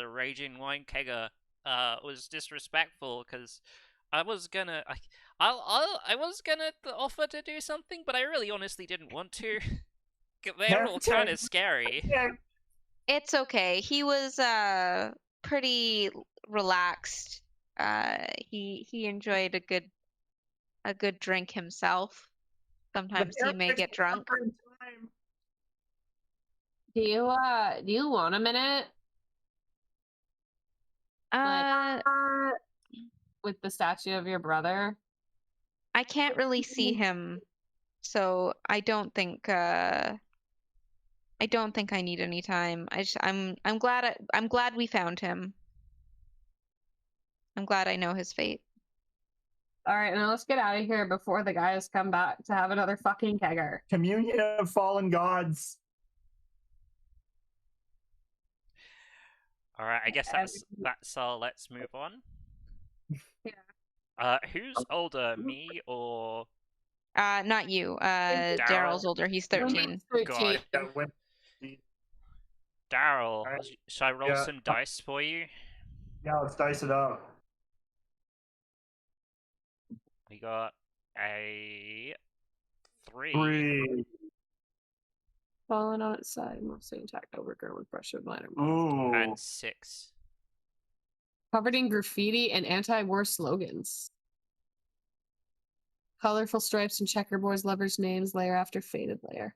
raging wine kegger was disrespectful, because I was gonna I was gonna offer to do something, but I really honestly didn't want to. They're all kind of scary.
It's okay. He was pretty relaxed. He enjoyed a good drink himself. Sometimes he may get drunk.
Do you want a minute?
Uh,
With the statue of your brother?
I can't really see him, so I don't think I need any time. I'm glad we found him. I'm glad I know his fate.
All right, now let's get out of here before the guys come back to have another fucking kegger.
Communion of fallen gods.
All right, I guess that's all. Let's move on.
Yeah.
Who's older, me or
Not you. Daryl's older. He's 13.
God?
Yeah, when-
Daryl,
Alright.
should I roll
Yeah.
some dice for you?
yeah, let's dice it up.
We got a 3.
3.
Fallen on its side, mostly intact, overgrown with brush of minor.
Ooh.
And 6.
Covered in graffiti and anti-war slogans. Colorful stripes and checkerboards, lovers' names, layer after faded layer.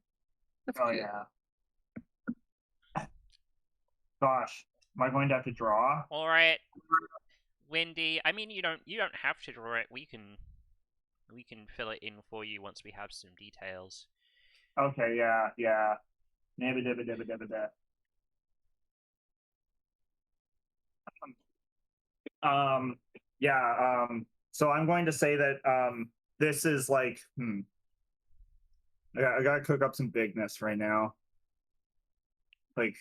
That's
Oh
cute.
yeah. Gosh, am I going to have to draw?
All right, Wendy. I mean, you don't have to draw it. We can fill it in for you once we have some details.
Okay, yeah. Nibba dibba dibba dibba da. Yeah, so I'm going to say that this is like I gotta cook up some bigness right now. Like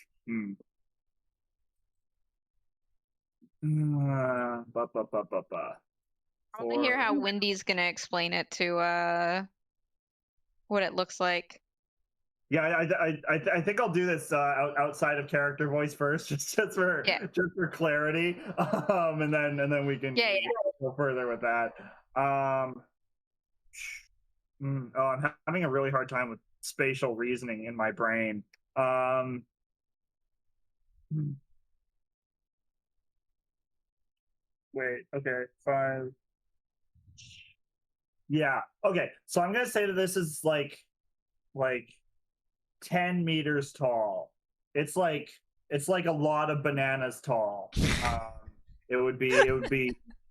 ba, ba, ba, ba, ba.
I want to hear how Wendy's gonna explain it to what it looks like.
Yeah, I think I'll do this outside of character voice first, just for clarity, and then we can go further with that. I'm having a really hard time with spatial reasoning in my brain. Wait, okay, 5. Yeah, okay. So I'm gonna say that this is like 10 meters tall. It's like a lot of bananas tall. It would be.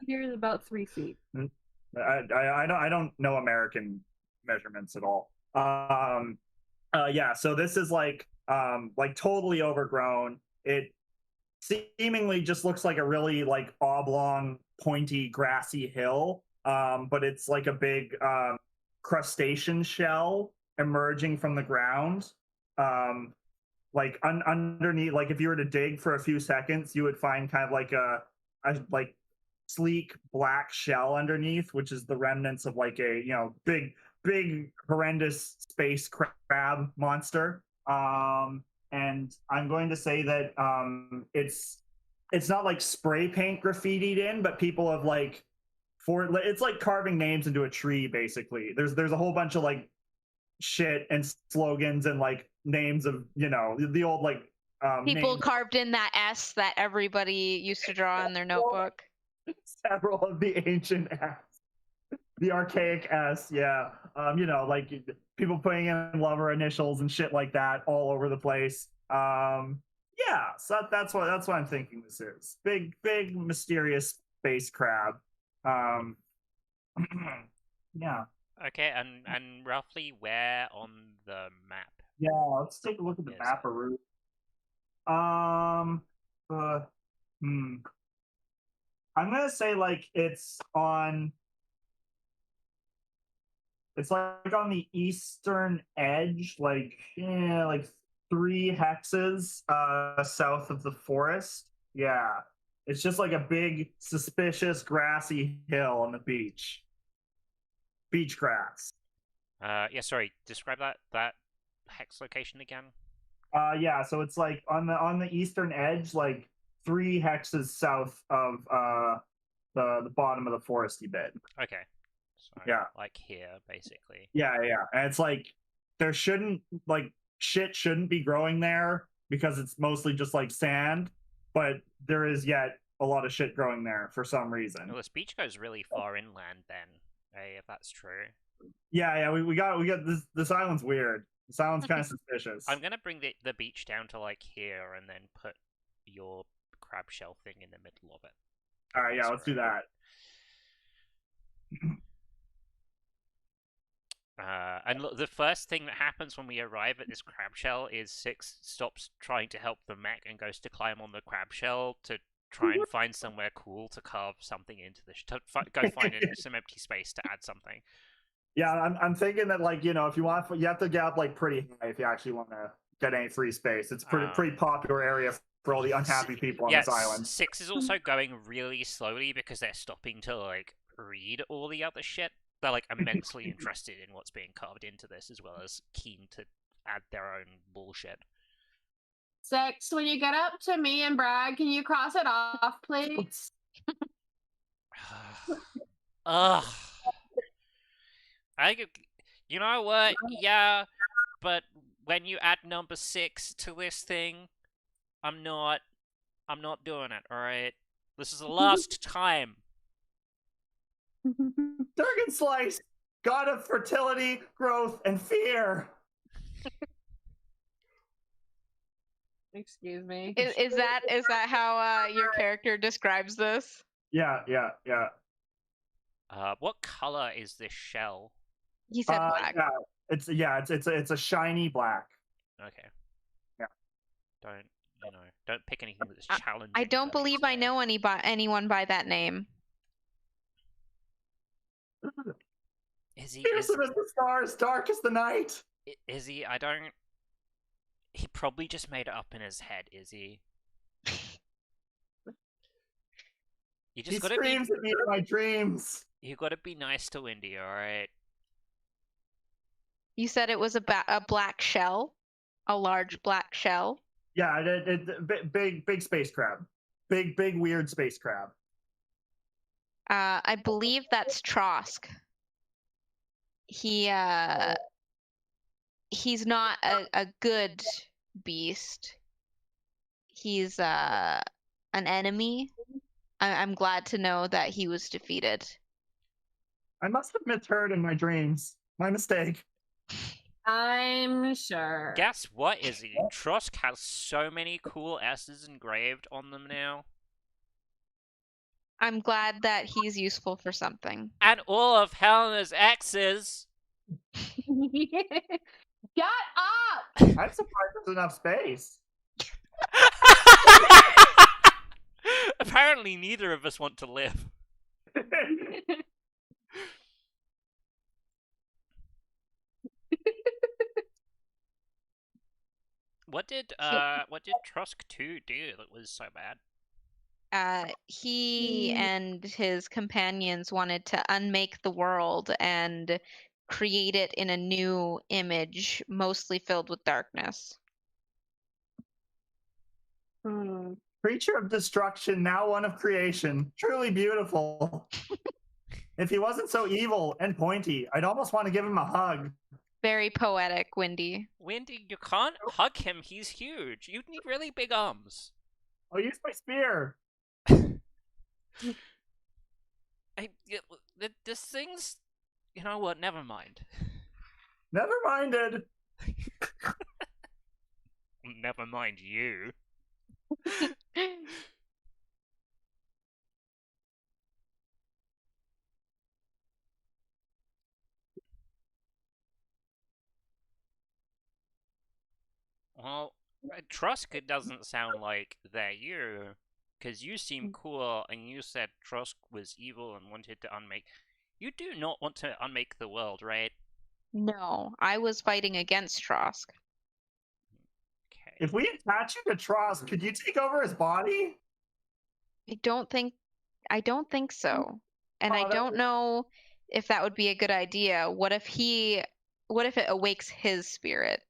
Here's about 3 feet.
I don't know American measurements at all. Yeah. So this is like totally overgrown. It seemingly just looks like a really like oblong, pointy, grassy hill. But it's like a big crustacean shell emerging from the ground. Like underneath, like if you were to dig for a few seconds, you would find kind of like a like sleek black shell underneath, which is the remnants of like a big horrendous space crab monster. And I'm going to say that it's not like spray paint graffitied in, but people have like it's like carving names into a tree basically. There's a whole bunch of like shit and slogans and like names of the old like
people
names.
Carved in that S that everybody used to draw in their notebook.
Several of the ancient S, the archaic S, yeah. Like people putting in lover initials and shit like that all over the place. Yeah, so that's what I'm thinking this is. Big mysterious space crab. Yeah.
Okay, and roughly where on the map?
Yeah, let's take a look at the map of route. I'm gonna say like it's on the eastern edge, like 3 hexes south of the forest. Yeah. It's just like a big suspicious grassy hill on the beach. Beach grass.
Yeah, sorry, describe that hex location again.
Yeah, so it's like on the eastern edge, like 3 hexes south of the bottom of the foresty bed.
Okay. So,
yeah.
Like here, basically.
Yeah. And it's like there shouldn't shit shouldn't be growing there because it's mostly just like sand, but there is yet a lot of shit growing there for some reason.
Well, this beach goes really far inland then, if that's true.
Yeah, we got this island's weird. This island's kind of suspicious.
I'm gonna bring the beach down to like here and then put your crab shell thing in the middle of it.
All right, yeah, let's do that.
And look, the first thing that happens when we arrive at this crab shell is Six stops trying to help the mech and goes to climb on the crab shell to try and find somewhere cool to carve something into go find some empty space to add something.
Yeah, I'm thinking that, like, you have to get up like pretty high if you actually want to get any free space. It's pretty popular area for all the unhappy people on this island.
Six is also going really slowly because they're stopping to like read all the other shit. They're like immensely interested in what's being carved into this, as well as keen to add their own bullshit.
Six, when you get up to me and Brad, can you cross it off, please?
Ugh. You know what? Yeah, but when you add number 6 to this thing, I'm not doing it. All right, this is the last time.
Durgan Slice, god of fertility, growth, and fear.
Excuse me.
Is that how your character describes this?
Yeah.
What color is this shell?
He said black.
Yeah, it's a shiny black.
Okay.
Yeah.
Don't pick anything that's challenging.
I don't believe I know anyone by that name.
Is he?
Fearsome as the stars, dark as the night.
Is he? I don't. He probably just made it up in his head. Is he? You just gotta
screams at me in my dreams.
You gotta be nice to Windy, all right?
You said it was a black shell, a large black shell.
Yeah, big space crab, big weird space crab.
I believe that's Trosk. He's not a good beast. He's an enemy. I'm glad to know that he was defeated.
I must have misheard in my dreams. My mistake.
I'm sure.
Guess what, Izzy? Trosk has so many cool S's engraved on them now.
I'm glad that he's useful for something.
And all of Helena's exes.
Get up!
I'm surprised there's enough space.
Apparently, neither of us want to live. What did Trosk 2 do that was so bad?
He and his companions wanted to unmake the world and create it in a new image, mostly filled with darkness.
Creature of destruction, now one of creation. Truly beautiful. If he wasn't so evil and pointy, I'd almost want to give him a hug.
Very poetic, Windy.
Windy, you can't hug him. He's huge. You'd need really big arms.
I'll use my spear.
This thing's... You know what? Never mind.
Never minded.
Never mind you. Well, Trusk, it doesn't sound like they're you, because you seem cool, and you said Trusk was evil and wanted to unmake... You do not want to unmake the world, right?
No, I was fighting against Trosk.
Okay.
If we attach you to Trosk, could you take over his body?
I don't think so. And I don't know if that would be a good idea. What if it awakes his spirit?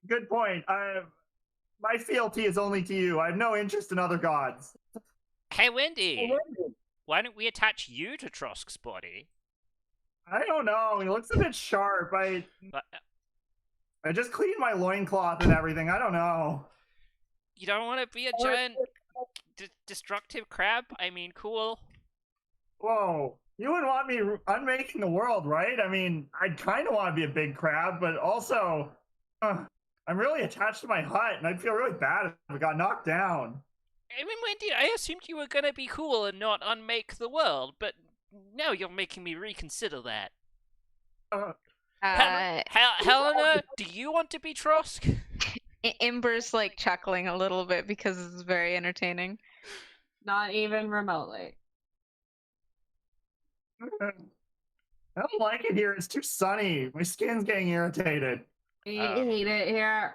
Good point. My fealty is only to you. I have no interest in other gods.
Hey, Wendy! Why don't we attach you to Trosk's body?
I don't know. He looks a bit sharp. I just cleaned my loincloth and everything. I don't know.
You don't want to be a giant destructive crab? I mean, cool.
Whoa. You wouldn't want me unmaking the world, right? I mean, I'd kind of want to be a big crab, but also, I'm really attached to my hut, and I'd feel really bad if I got knocked down.
I mean, Wendy, I assumed you were gonna be cool and not unmake the world, but now you're making me reconsider that.
Uh,
Helena, do you want to be Trosk?
Imber's like chuckling a little bit because it's very entertaining.
Not even remotely.
I don't like it here. It's too sunny. My skin's getting irritated.
I hate it here.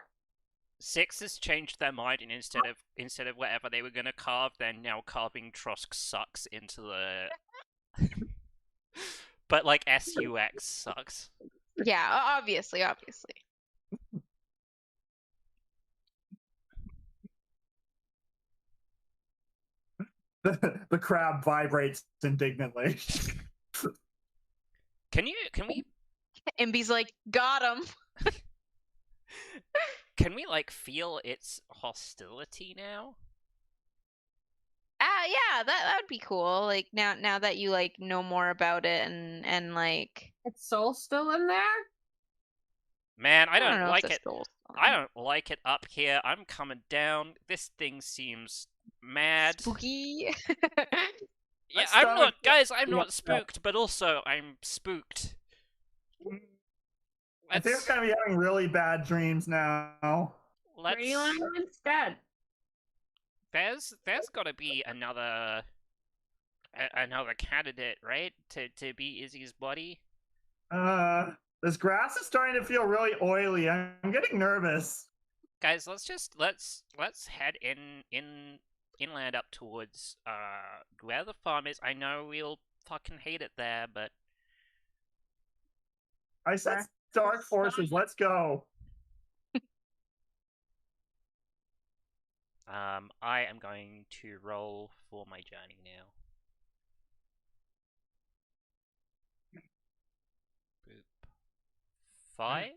Six has changed their mind, and instead of whatever they were gonna carve, they're now carving Trosk sucks into the. But like SUX sucks.
Yeah, obviously.
The crab vibrates indignantly.
Can we
Imby's like, got him.
can we like feel its hostility now?
Yeah, that would be cool. Like now that you like know more about it and like
Its soul still in there?
Man, I don't
know if
like
the
it.
soul's
I don't like it up here. I'm coming down. This thing seems mad.
spooky.
Yeah,
Let's
I'm
start
not,
with-
guys. I'm
Yeah.
not spooked, but also I'm spooked.
I think I'm gonna be having really bad dreams now.
Let's.
Greenland instead.
There's got to be another candidate, right? To be Izzy's buddy.
This grass is starting to feel really oily. I'm getting nervous.
Guys, let's head inland up towards where the farm is. I know we'll fucking hate it there, but
I said dark forces. Let's go.
I am going to roll for my journey now. Boop. 5.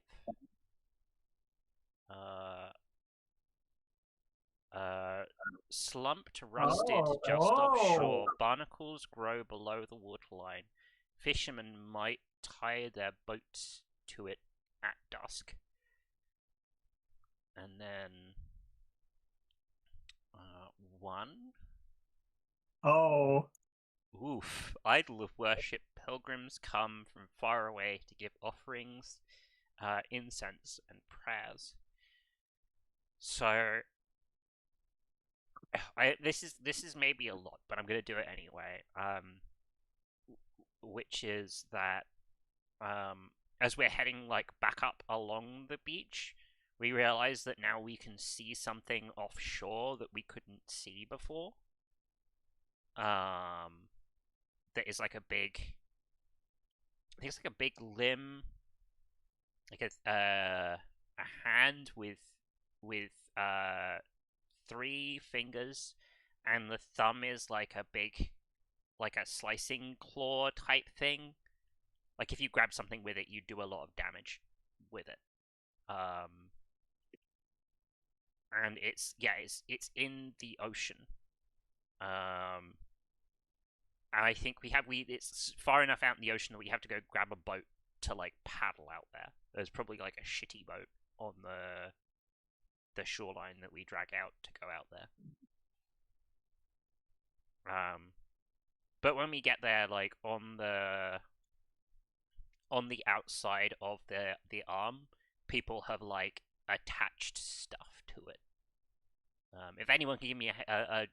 Slumped, rusted, just offshore. Barnacles grow below the waterline. Fishermen might tie their boats to it at dusk. And then 1.
Oh.
Oof. Idol of worship. Pilgrims come from far away to give offerings, incense, and prayers. So this is maybe a lot, but I'm gonna do it anyway. Which is that as we're heading like back up along the beach, we realize that now we can see something offshore that we couldn't see before. That is like a big. I think it's like a big limb, like a hand with 3 fingers, and the thumb is like a big, like a slicing claw type thing. Like if you grab something with it, you do a lot of damage with it. And it's in the ocean. And I think it's far enough out in the ocean that we have to go grab a boat to like paddle out there. There's probably like a shitty boat on the shoreline that we drag out to go out there. But when we get there, like on the outside of the arm, people have like attached stuff to it. If anyone can give me a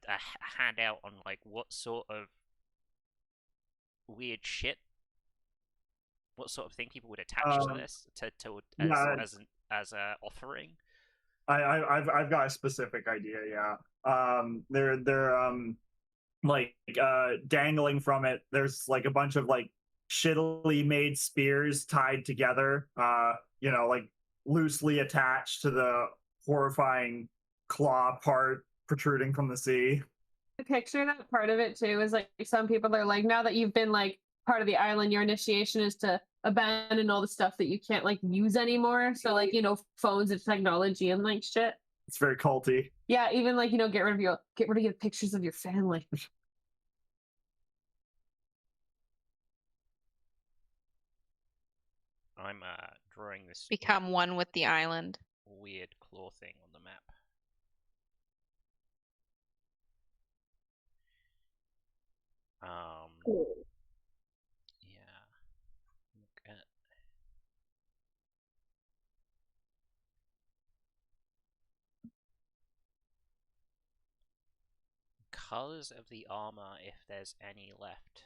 handout on like what sort of weird shit, what sort of thing people would attach to this as a offering.
I've got a specific idea. Yeah. They're like dangling from it. There's like a bunch of like shittily made spears tied together. Like loosely attached to the horrifying claw part protruding from the sea.
I picture that part of it too is like some people are like, now that you've been like part of the island, your initiation is to abandon all the stuff that you can't like use anymore. So like, phones and technology and like shit.
It's very culty.
Yeah, even like, get rid of your pictures of your family.
I'm drawing this
Become one with the island.
weird claw thing on the map. colors of the armor, if there's any left.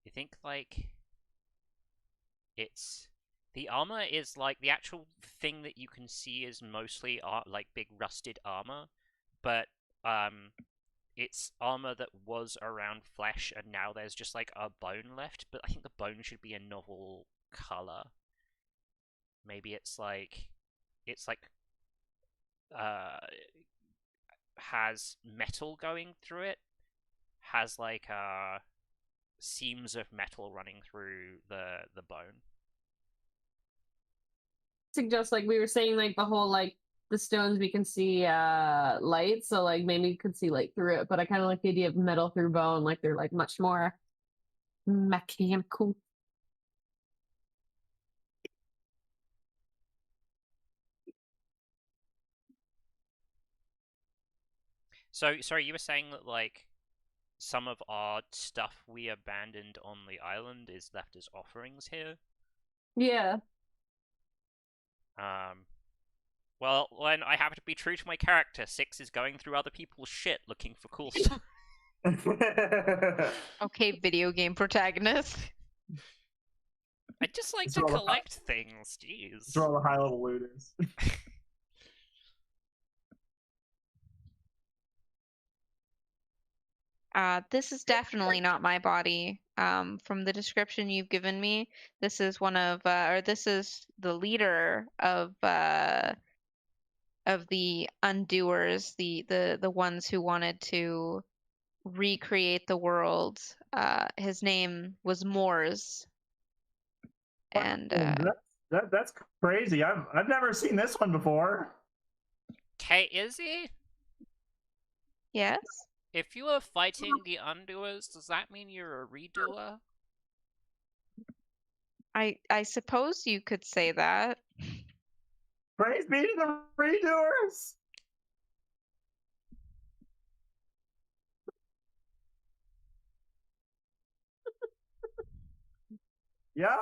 You think like it's the armor is like the actual thing that you can see is mostly like big rusted armor, but it's armor that was around flesh, and now there's just like a bone left. But I think the bone should be a novel color. Maybe it's like has metal going through it, has like seams of metal running through the bone.
Suggest like we were saying, like the whole like the stones we can see light, so like maybe you could see light through it, but I kind of like the idea of metal through bone, like they're like much more mechanical.
So sorry, you were saying that like some of our stuff we abandoned on the island is left as offerings here?
Yeah.
Well, when I happen to be true to my character, Six is going through other people's shit looking for cool stuff.
Okay, video game protagonist.
I just like
It's
to
all
collect things, jeez.
These are all the high level looters.
This is definitely not my body. From the description you've given me, this is one of, or this is the leader of the undoers, the ones who wanted to recreate the world. His name was Moors, and
That's crazy. I've never seen this one before.
Okay, Izzy?
yes,
If you are fighting the Undoers, does that mean you're a redoer?
I suppose you could say that.
Praise be to the redoers. Yeah.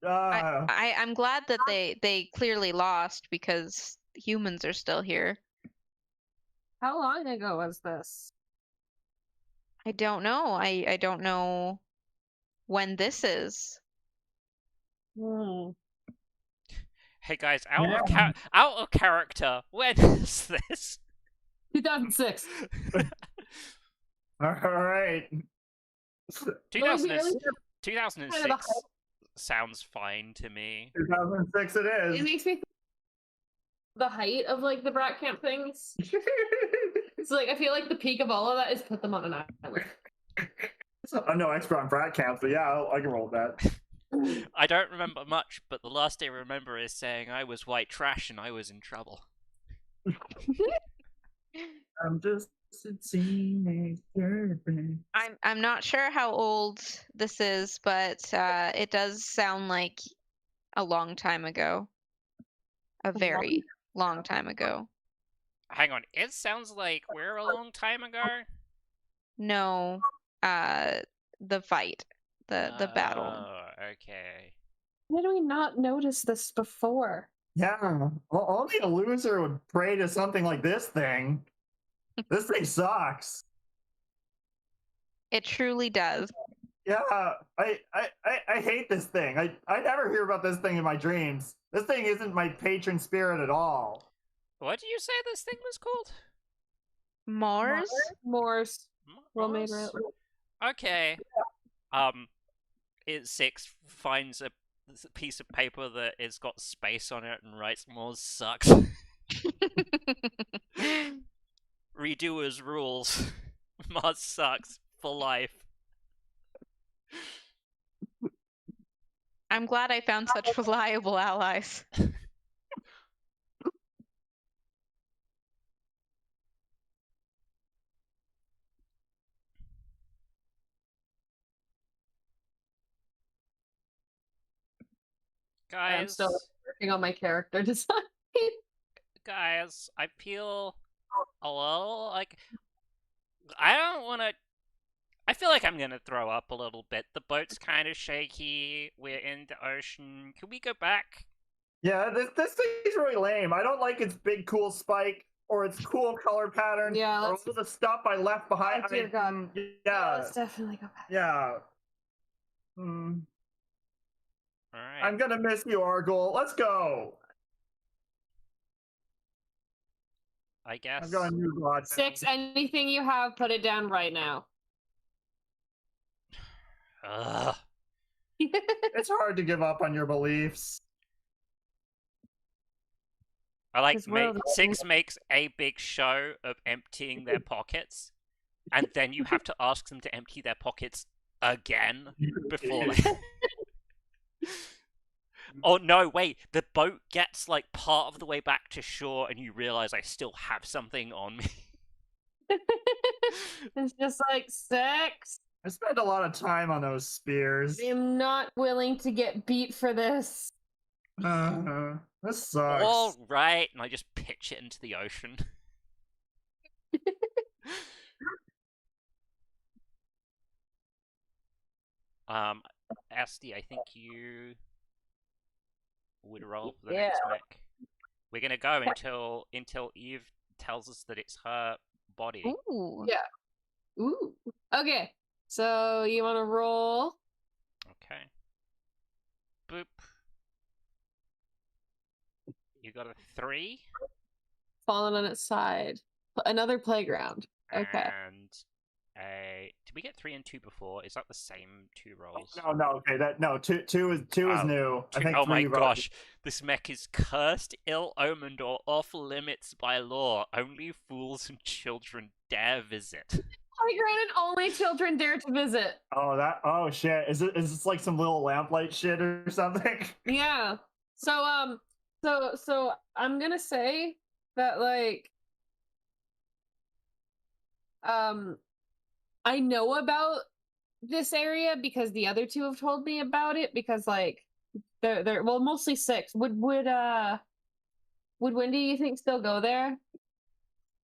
I'm glad that they clearly lost because humans are still here.
How long ago was this?
I don't know. I don't know when this is.
Hey guys,
Yeah.
out of character. When is this?
2006.
All right.
2000
Like, really?
2006 sounds fine to me.
2006 it
It
is.
makes me think the height of like the brat camp things. It's like I feel like the peak of all of that is put them on an island.
I'm no expert on frat camps, but yeah, I can roll with that.
I don't remember much, but the last I remember is saying I was white trash and I was in trouble.
I'm just a teenager.
I'm not sure how old this is, but it does sound like a long time ago. A very long time ago.
Hang on, it sounds like we're a long time ago?
No, the fight, the battle.
Oh, okay.
Why did we not notice this before?
Yeah, well, only a loser would pray to something like this thing. This thing sucks.
It truly does.
Yeah, I hate this thing. I never hear about this thing in my dreams. This thing isn't my patron spirit at all.
What did you say this thing was called?
Mars?
Morse. Well made,
Mars?
right?
Okay. Six finds a piece of paper that has got space on it and writes Mars sucks. Redoers rules. Mars sucks for life.
I'm glad I found such reliable allies.
I'm
Guys,
still working on my character design.
guys, I feel a little like I don't want to. I feel like I'm gonna throw up a little bit. The boat's kind of shaky. We're in the ocean. Can we go back?
Yeah, this thing's really lame. I don't like its big cool spike or its cool color pattern,
Yeah,
or
let's-
all the stuff I left behind.
Oh, dear God.
Yeah,
let's definitely go back.
yeah. Hmm.
All right.
I'm gonna miss you, Argyle. Let's go.
I guess.
I've got a new god.
6, anything you have, put it down right now.
Ugh.
It's hard to give up on your beliefs.
I like
This world is-
6 makes a big show of emptying their pockets, and then you have to ask them to empty their pockets again before they... Oh no, wait, the boat gets like part of the way back to shore and you realize I still have something on me.
It's just like 6.
I spent a lot of time on those spears.
I'm not willing to get beat for this.
This sucks.
All right, and I just pitch it into the ocean. Asti, I think you would roll for the next mech. We're gonna go until Eve tells us that it's her body.
Ooh.
Yeah. Ooh. Okay. So you want to roll?
Okay. Boop. You got a 3.
Fallen on its side. Another playground. Okay.
And a. Did we get 3 and 2 before? Is that the same 2 rolls?
No. Okay, two is new. I think
Oh my
three you've already-
gosh, this mech is cursed, ill-omened, or off limits by law. Only fools and children dare visit.
Playground and only children dare to visit.
Oh shit. Is this like some little lamplight shit or something?
Yeah. So so I'm gonna say that like I know about this area because the other 2 have told me about it because like they're well mostly 6. Would Wendy you think still go there?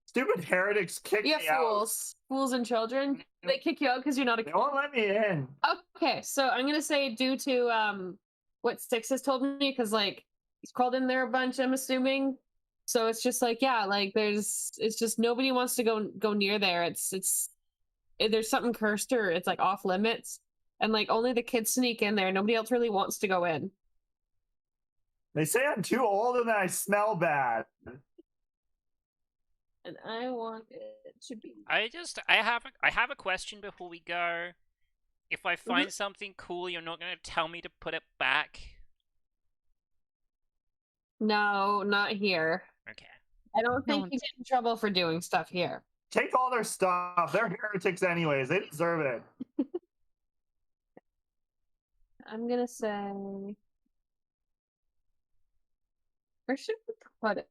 Stupid heretics kick
Yeah,
me out.
fools and children. They kick you out because you're not a
They won't let me in.
Okay, so I'm gonna say due to what 6 has told me, because like he's crawled in there a bunch, I'm assuming. So it's just like like it's just nobody wants to go near there. There's something cursed or it's like off limits, and like only the kids sneak in there. Nobody else really wants to go in.
They say I'm too old and that I smell bad.
And I want it to be.
I have a question before we go. If I find something cool, you're not gonna tell me to put it back?
No, not here.
Okay.
I don't think
No
you get in trouble for doing stuff here.
Take all their stuff. They're heretics anyways. They deserve it.
I'm gonna say. Where should we put it?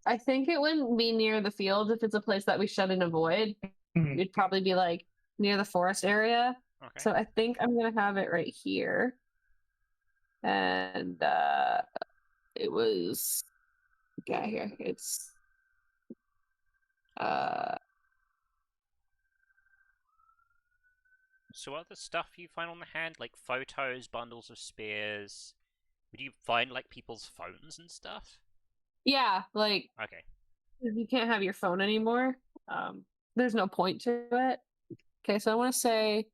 I think it wouldn't be near the field if it's a place that we shouldn't avoid.
Mhm.
It'd probably be like near the forest area.
Okay.
So I think I'm gonna have it right here. And it was here. It's
So other stuff you find on the hand, like photos, bundles of spears. Would you find like people's phones and stuff?
yeah, like
Okay.
you can't have your phone anymore. There's no point to it. Okay, so I want to say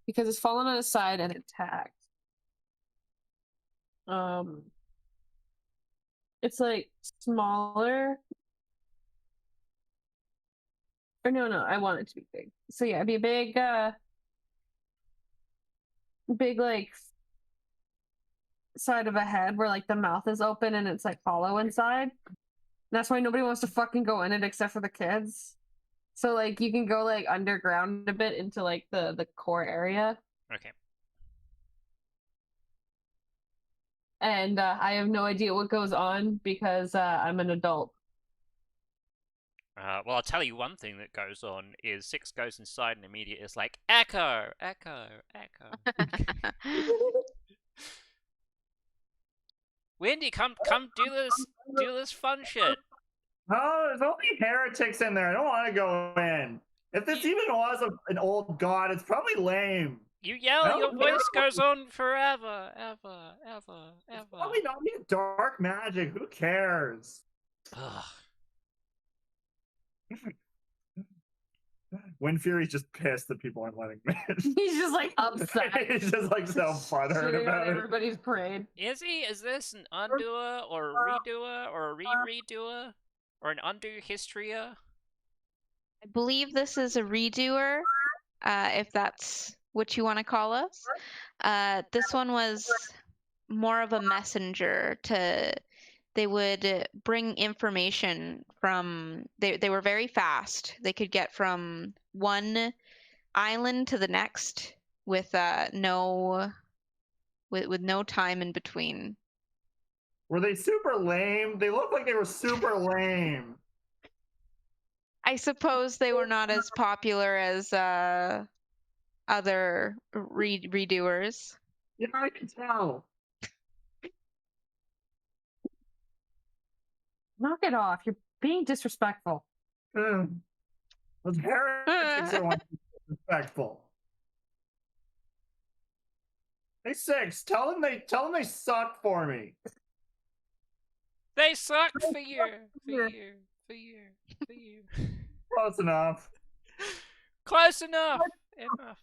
because it's fallen on its side and attacked. It's like smaller. Or no, I want it to be big. So yeah, it'd be a big like side of a head where like the mouth is open and it's like hollow inside. That's why nobody wants to fucking go in it except for the kids. So like you can go like underground a bit into like the core area.
Okay.
And I have no idea what goes on because I'm an adult.
Well, I'll tell you one thing that goes on is 6 goes inside and immediately is like, Echo, Echo, Echo. Wendy, come do this fun shit.
Oh, there's only heretics in there. I don't want to go in. If this even was an old god, it's probably lame.
You yell,
No,
your
no.
voice goes on forever, ever.
It's probably not even dark magic. Who cares?
Ugh.
Wind Fury's just pissed that people aren't letting him in.
He's just like upset.
He's just like so butthurt
Shitting
about
on
it.
everybody's parade.
Is he? Is this an undoer or a redoer or a re-redoer or an undo historya?
I believe this is a redoer, if that's what you want to call us. This one was more of a messenger to. They would bring information from. They were very fast. They could get from one island to the next with no time in between.
Were they super lame? They looked like they were super lame.
I suppose they were not as popular as other redoers.
Yeah, I can tell.
Knock it off. You're being disrespectful.
Those heretics are one disrespectful. Hey, Six, tell them they suck for me.
They suck for you.
Close enough.
Close enough. Enough.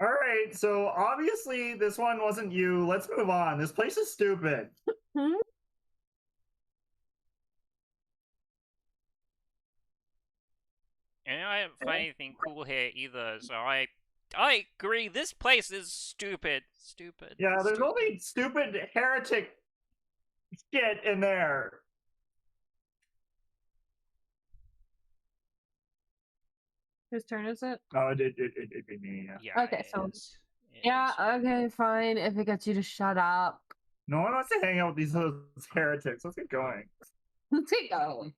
All right, so obviously this one wasn't you. Let's move on. This place is stupid.
And I don't find anything cool here either, so I agree. This place is stupid.
Yeah, there's only stupid heretic shit in there.
Whose turn is it?
Oh, it'd be me. Yeah.
Yeah.
Okay, so-
It
Yeah,
is.
okay, fine. If it gets you to shut up.
No one wants to hang out with these heretics. Let's get going.
Let's get going.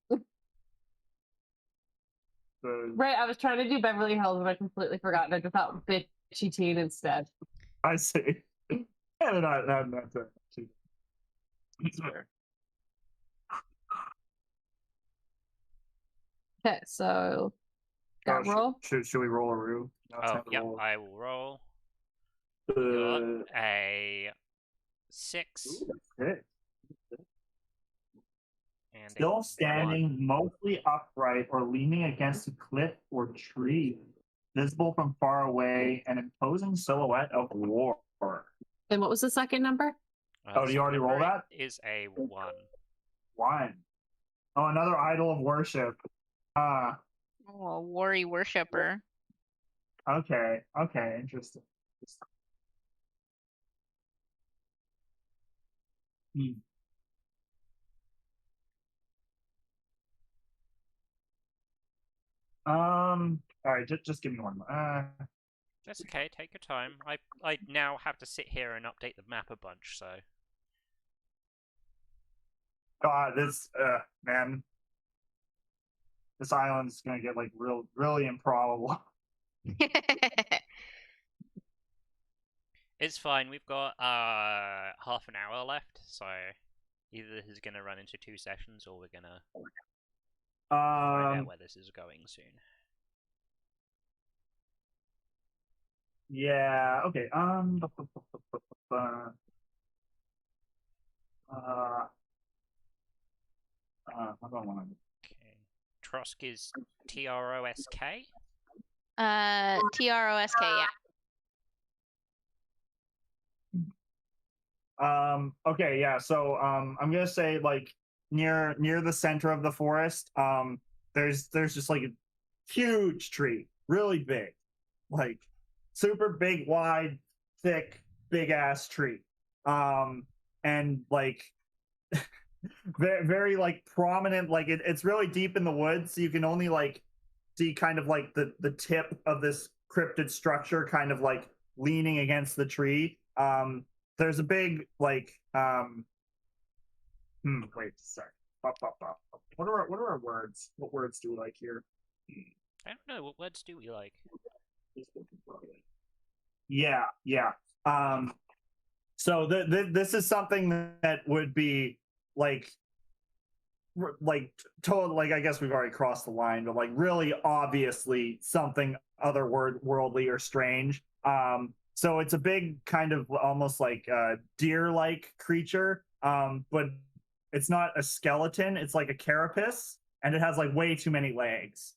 So,
Right, I was trying to do Beverly Hills and I completely forgot and I just thought bitchy teen instead.
I see. Yeah, they're not too. It's fair.
Okay, so got
Oh,
roll.
Should we roll a roo? No, it's
Oh,
time to
yep.
roll.
I will roll.
Uh,
Got a 6
okay.
and
Still
a
standing,
1.
mostly upright or leaning against a cliff or tree, visible from far away, an imposing silhouette of war.
And what was the second number?
Oh, do you already roll that?
Is a 1.
One. Oh, another idol of worship.
Oh, a worry worshipper.
Okay, interesting. All right, just give me one.
That's okay. Take your time. I now have to sit here and update the map a bunch, so.
God, this man, this island's gonna get like really improbable.
It's fine. We've got half an hour left, so either this is gonna run into 2 sessions, or we're gonna find out where this is going soon.
Yeah. Okay. Hold on one.
Okay. Trosk is TROSK.
TROSK, yeah.
Okay. Yeah. So I'm gonna say like near the center of the forest. There's just like a huge tree, really big, like super big, wide, thick, big ass tree. And like very, very like prominent, like it's really deep in the woods, so you can only like see kind of like the tip of this cryptid structure kind of like leaning against the tree. There's a big like wait, sorry. What are our words? What words do we like here?
I don't know. What words do we like?
Yeah. So this is something that would be like total, like I guess we've already crossed the line, but like really obviously something otherworldly or strange. So it's a big kind of almost like deer-like creature, but it's not a skeleton. It's like a carapace, and it has like way too many legs,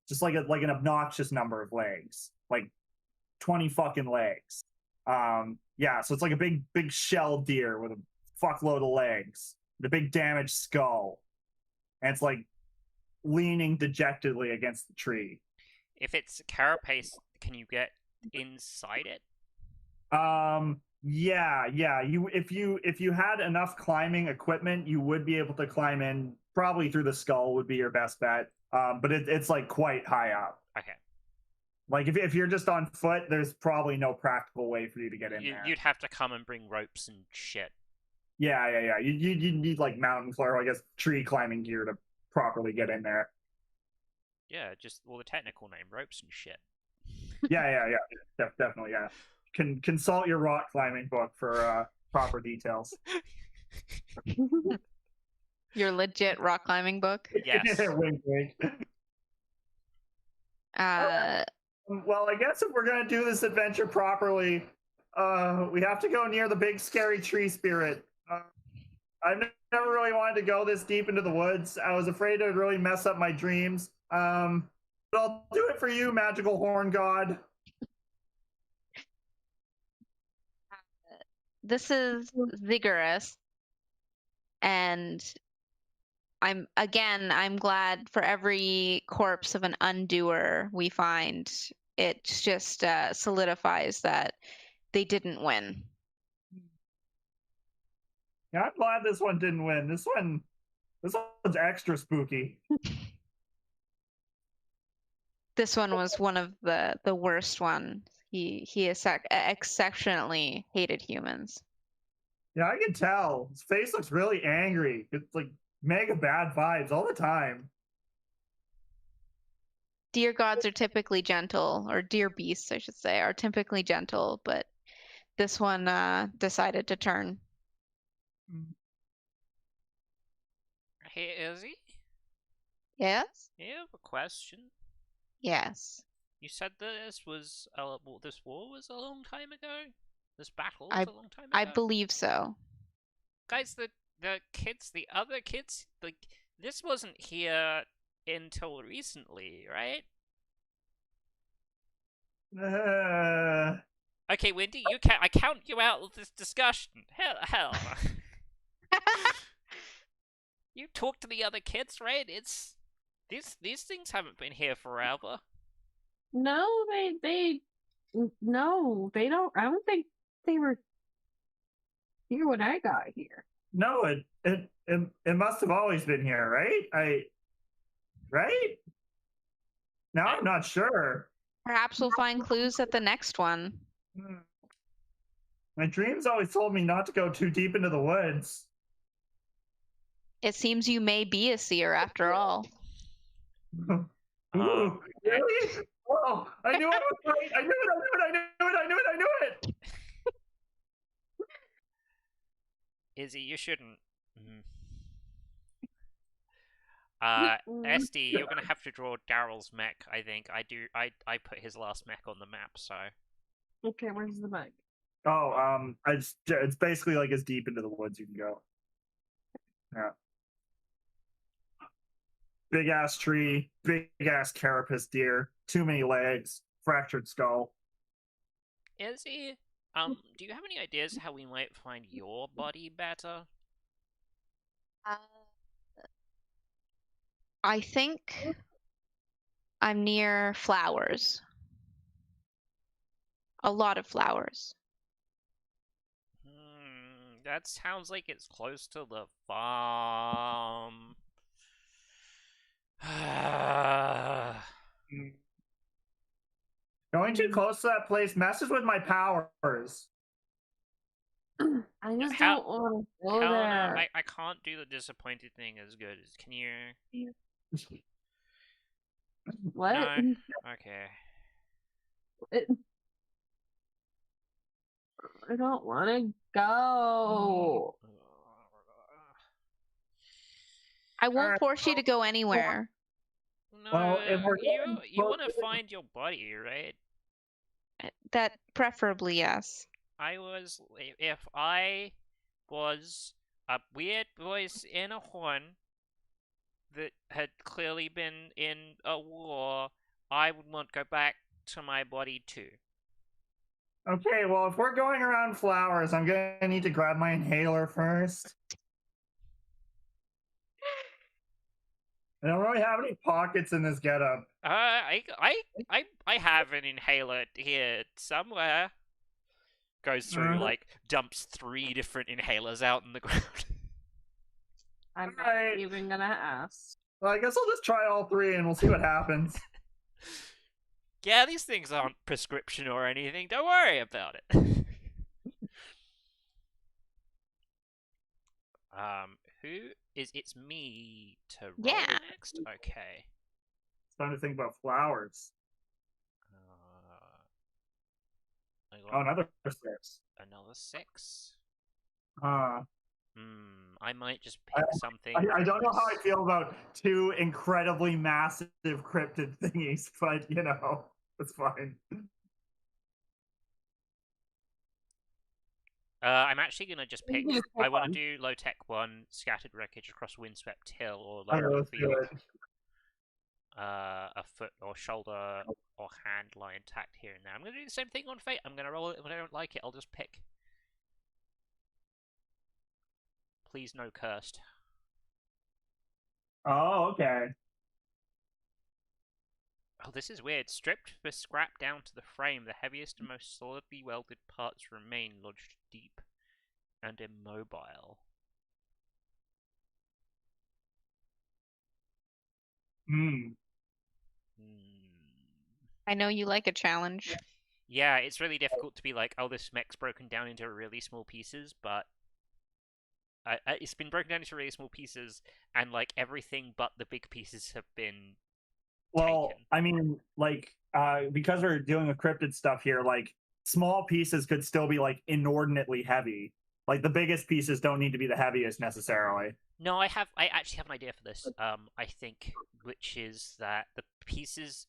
just like an obnoxious number of legs, like 20 fucking legs. Yeah, so it's like a big shell deer with a fuckload of legs, the big damaged skull, and it's like leaning dejectedly against the tree.
If it's a carapace, can you get inside it?
Yeah. You if you had enough climbing equipment, you would be able to climb in. Probably through the skull would be your best bet. But it's like quite high up.
Okay.
Like if you're just on foot, there's probably no practical way for you to get in there.
You'd have to come and bring ropes and shit.
Yeah. You need like mountain or I guess tree climbing gear to properly get in there.
Yeah, just the technical name, ropes and shit.
Yeah. Definitely, yeah. Consult your rock climbing book for proper details.
Your legit rock climbing book.
Yes.
Wink. Well, I guess if we're gonna do this adventure properly, we have to go near the big scary tree spirit. I've never really wanted to go this deep into the woods. I was afraid it would really mess up my dreams. But I'll do it for you, magical horn god.
This is vigorous, and I'm glad for every corpse of an undoer we find. It just solidifies that they didn't win.
Yeah, I'm glad this one didn't win. This one's extra spooky.
This one was one of the worst ones. He exceptionally hated humans.
Yeah, I can tell. His face looks really angry. It's like mega bad vibes all the time.
Deer gods are typically gentle, or deer beasts, I should say, are typically gentle, but this one decided to turn.
Hey, Izzy?
Yes?
You have a question?
Yes.
You said this war was a long time ago? This battle was a long time ago?
I believe so.
Guys, the other kids, like, this wasn't here until recently, right? Okay, Wendy, I count you out of this discussion. Hell. You talk to the other kids, right? It's these things haven't been here forever.
No, they don't. I don't think they were here when I got here.
No, it must have always been here, right? Right? Now I'm not sure.
Perhaps we'll find clues at the next one.
My dreams always told me not to go too deep into the woods.
It seems you may be a seer after all.
Ooh, really? Oh, I knew I was right. I knew it.
Izzy, you shouldn't. SD, you're gonna have to draw Daryl's mech. I think I put his last mech on the map, so.
Okay, where's the mech?
Oh, it's basically like as deep into the woods you can go. Yeah. Big ass tree, big ass carapace deer, too many legs, fractured skull.
Izzy, do you have any ideas how we might find your body better?
I think I'm near flowers. A lot of flowers.
That sounds like it's close to the farm.
Going too close to that place messes with my powers.
I just don't want to go there.
I can't do the disappointed thing as good as. Can you?
What?
No? Okay.
I don't want to go.
I won't force you to go anywhere.
No,
Well, if we're
you want to find your buddy, right?
That preferably, yes.
If I was a weird voice in a horn that had clearly been in a war, I would want to go back to my body too.
Okay, well, if we're going around flowers, I'm gonna need to grab my inhaler first. I don't really have any pockets in this getup.
I have an inhaler here somewhere. Goes through, like, dumps 3 different inhalers out in the ground.
I'm not
Alright.
even gonna ask.
Well, I guess I'll just try all 3 and we'll see what happens.
Yeah, these things aren't prescription or anything. Don't worry about it. Who is? It's me to roll
Yeah.
next. Okay.
It's time to think about flowers.
I
Oh,
got
another 6.
another 6.
I
I might just pick something.
don't
from
know how I
this.
feel about 2 incredibly massive cryptid thingies, but it's fine.
I'm actually gonna just pick.
You just
I
pick
want to
one.
do low tech 1, scattered wreckage across windswept hill, or
Okay,
lonely
let's do
field.
it.
A foot or shoulder or hand lie intact here and there. I'm gonna do the same thing on fate. I'm gonna roll it. If I don't like it, I'll just pick. Please, no cursed.
Oh, okay.
Oh, this is weird. Stripped the scrap down to the frame, the heaviest and most solidly welded parts remain lodged deep and immobile.
Hmm.
I know you like a challenge.
Yeah, it's really difficult to be like, oh, this mech's broken down into really small pieces, but it's been broken down into really small pieces, and like everything but the big pieces have been
Well,
taken.
I mean, like, because we're doing a cryptid stuff here, like, small pieces could still be, like, inordinately heavy. Like, the biggest pieces don't need to be the heaviest necessarily.
No, I actually have an idea for this. I think, which is that the pieces,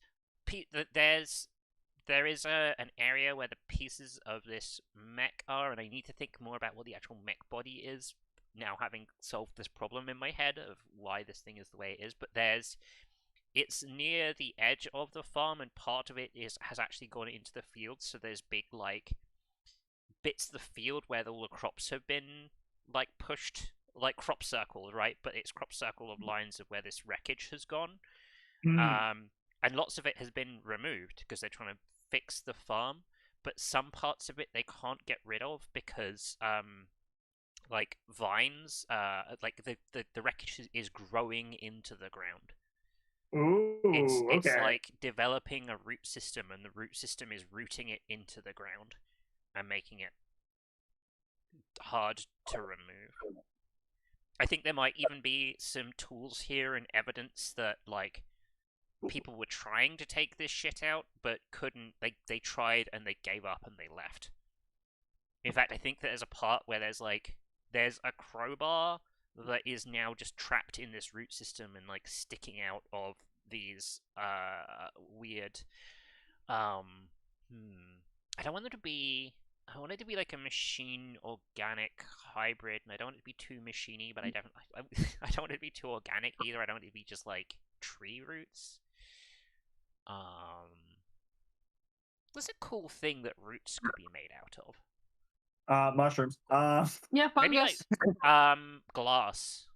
there is an area where the pieces of this mech are, and I need to think more about what the actual mech body is. Now, having solved this problem in my head of why this thing is the way it is, but it's near the edge of the farm, and part of it has actually gone into the field. So there's big like bits of the field where all the crops have been like pushed, like crop circles, right? But it's crop circle of lines of where this wreckage has gone. And lots of it has been removed because they're trying to fix the farm. But some parts of it they can't get rid of because like vines, like the wreckage is growing into the ground.
Ooh,
It's
okay.
like developing a root system, and the root system is rooting it into the ground and making it hard to remove. I think there might even be some tools here and evidence that like people were trying to take this shit out but couldn't. They tried and they gave up and they left. In fact, I think that there's a part where there's a crowbar that is now just trapped in this root system and like sticking out of these weird I don't want it to be. I want it to be like a machine organic hybrid, and I don't want it to be too machiney, but I don't want it to be too organic either. I don't want it to be just like tree roots. What's a cool thing that roots could be made out of?
Mushrooms.
Yeah,
Maybe like
fungus.
glass.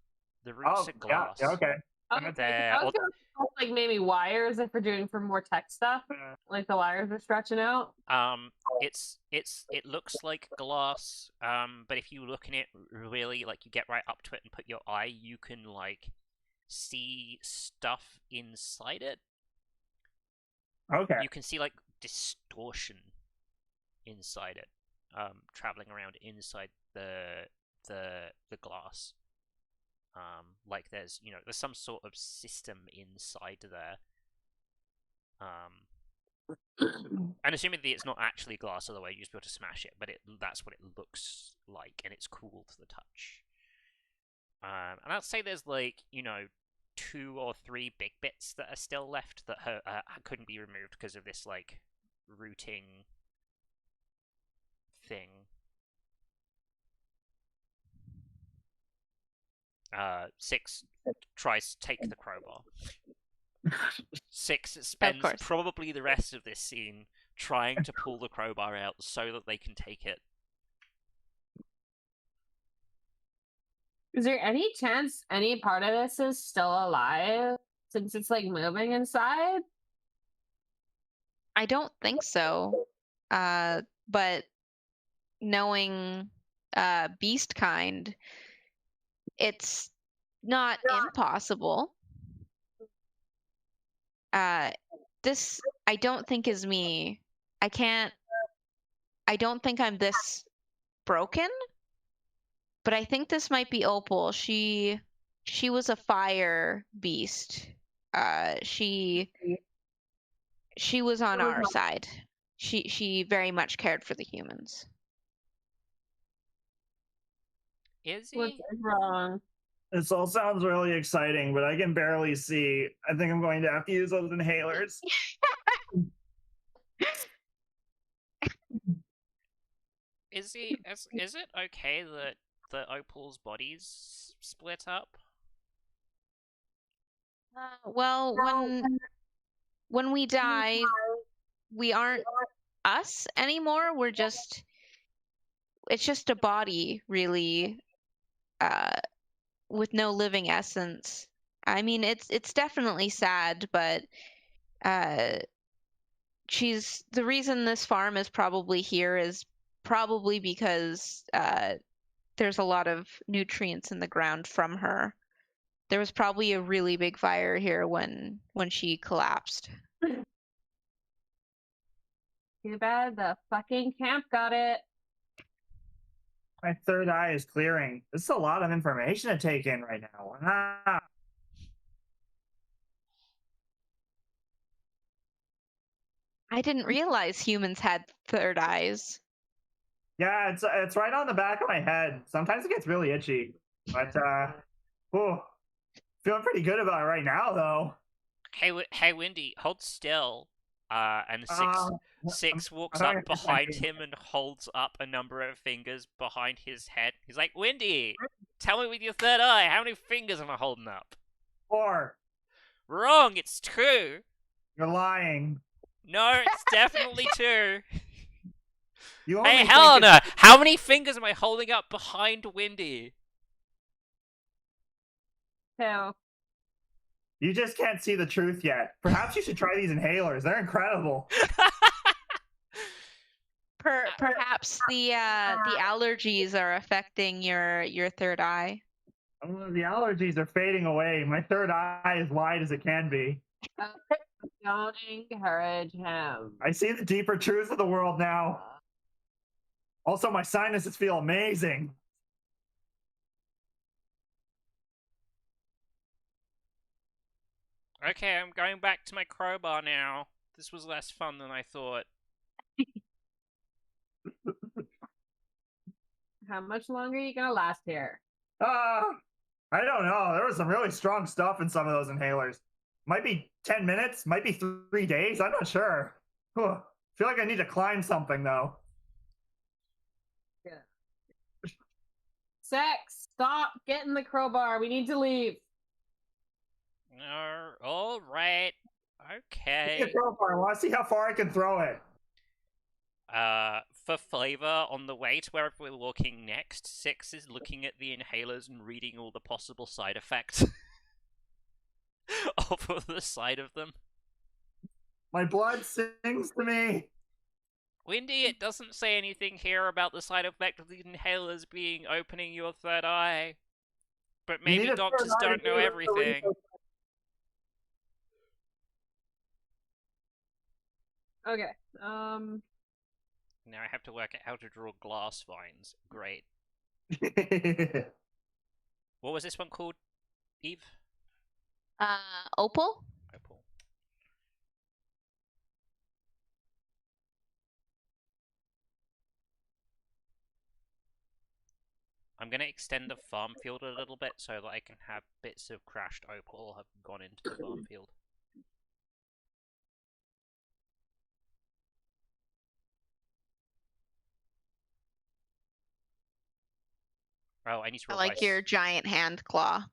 The roots are glass.
Yeah, okay.
I was gonna suggest, like maybe wires if we're doing for more tech stuff. Like the wires are stretching out.
It looks like glass. But if you look in it really, like you get right up to it and put your eye, you can like see stuff inside it.
Okay.
You can see like distortion inside it, traveling around inside the glass. Like there's some sort of system inside there. And assuming that it's not actually glass, otherwise you just be able to smash it, but that's what it looks like, and it's cool to the touch. And I'd say there's like 2 or 3 big bits that are still left that couldn't be removed because of this like rooting thing. Six tries to take the crowbar. Six spends
course.
probably the rest of this scene trying to pull the crowbar out so that they can take it.
Is there any chance any part of this is still alive since it's like moving inside?
I don't think so. But knowing beast kind, it's not impossible. This I don't think is me. I don't think I'm this broken, but I think this might be Opal. She was a fire beast. She was on our side. She very much cared for the humans.
Is
What's
he?
wrong?
This all sounds really exciting, but I can barely see. I think I'm going to have to use those inhalers.
Is he? Is it okay that Opal's body's split up?
Well, when we die, we aren't us anymore. It's just a body, really, with no living essence. I mean, it's definitely sad, but she's the reason this farm is probably here is probably because there's a lot of nutrients in the ground from her. There was probably a really big fire here when she collapsed.
Too bad the fucking camp got it.
My third eye is clearing. This is a lot of information to take in right now. Ah.
I didn't realize humans had third eyes.
Yeah, it's right on the back of my head. Sometimes it gets really itchy, but whew, feeling pretty good about it right now, though.
Hey, Windy, hold still. And Six walks
I
up
don't
behind him and holds up a number of fingers behind his head. He's like, Windy, tell me with your third eye, how many fingers am I holding up?
4.
Wrong, it's 2.
You're lying.
No, it's definitely 2.
You only
Hey,
think
Helena, how many fingers am I holding up behind Windy?
2.
You just can't see the truth yet. Perhaps you should try these inhalers. They're incredible.
Perhaps the allergies are affecting your third eye.
The allergies are fading away. My third eye is wide as it can be.
Don't encourage him.
I see the deeper truth of the world now. Also, my sinuses feel amazing.
Okay, I'm going back to my crowbar now. This was less fun than I thought.
How much longer are you gonna last here?
I don't know. There was some really strong stuff in some of those inhalers. Might be 10 minutes, might be 3 days. I'm not sure. Whew. Feel like I need to climb something, though.
Yeah. Sex, stop getting the crowbar. We need to leave.
All right. Okay.
Get a crowbar. I want to see how far I can throw it.
For flavor, on the way to wherever we're walking next, Six is looking at the inhalers and reading all the possible side effects off of the side of them.
My blood sings to me.
Windy, it doesn't say anything here about the side effect of the inhalers being opening your third eye. But maybe doctors don't know everything.
Okay.
Now I have to work out how to draw glass vines. Great. What was this one called, Eve?
Opal?
Opal. I'm going to extend the farm field a little bit so that I can have bits of crashed opal have gone into the farm field. Oh, I need to
I
roll
like
dice.
your giant hand claw.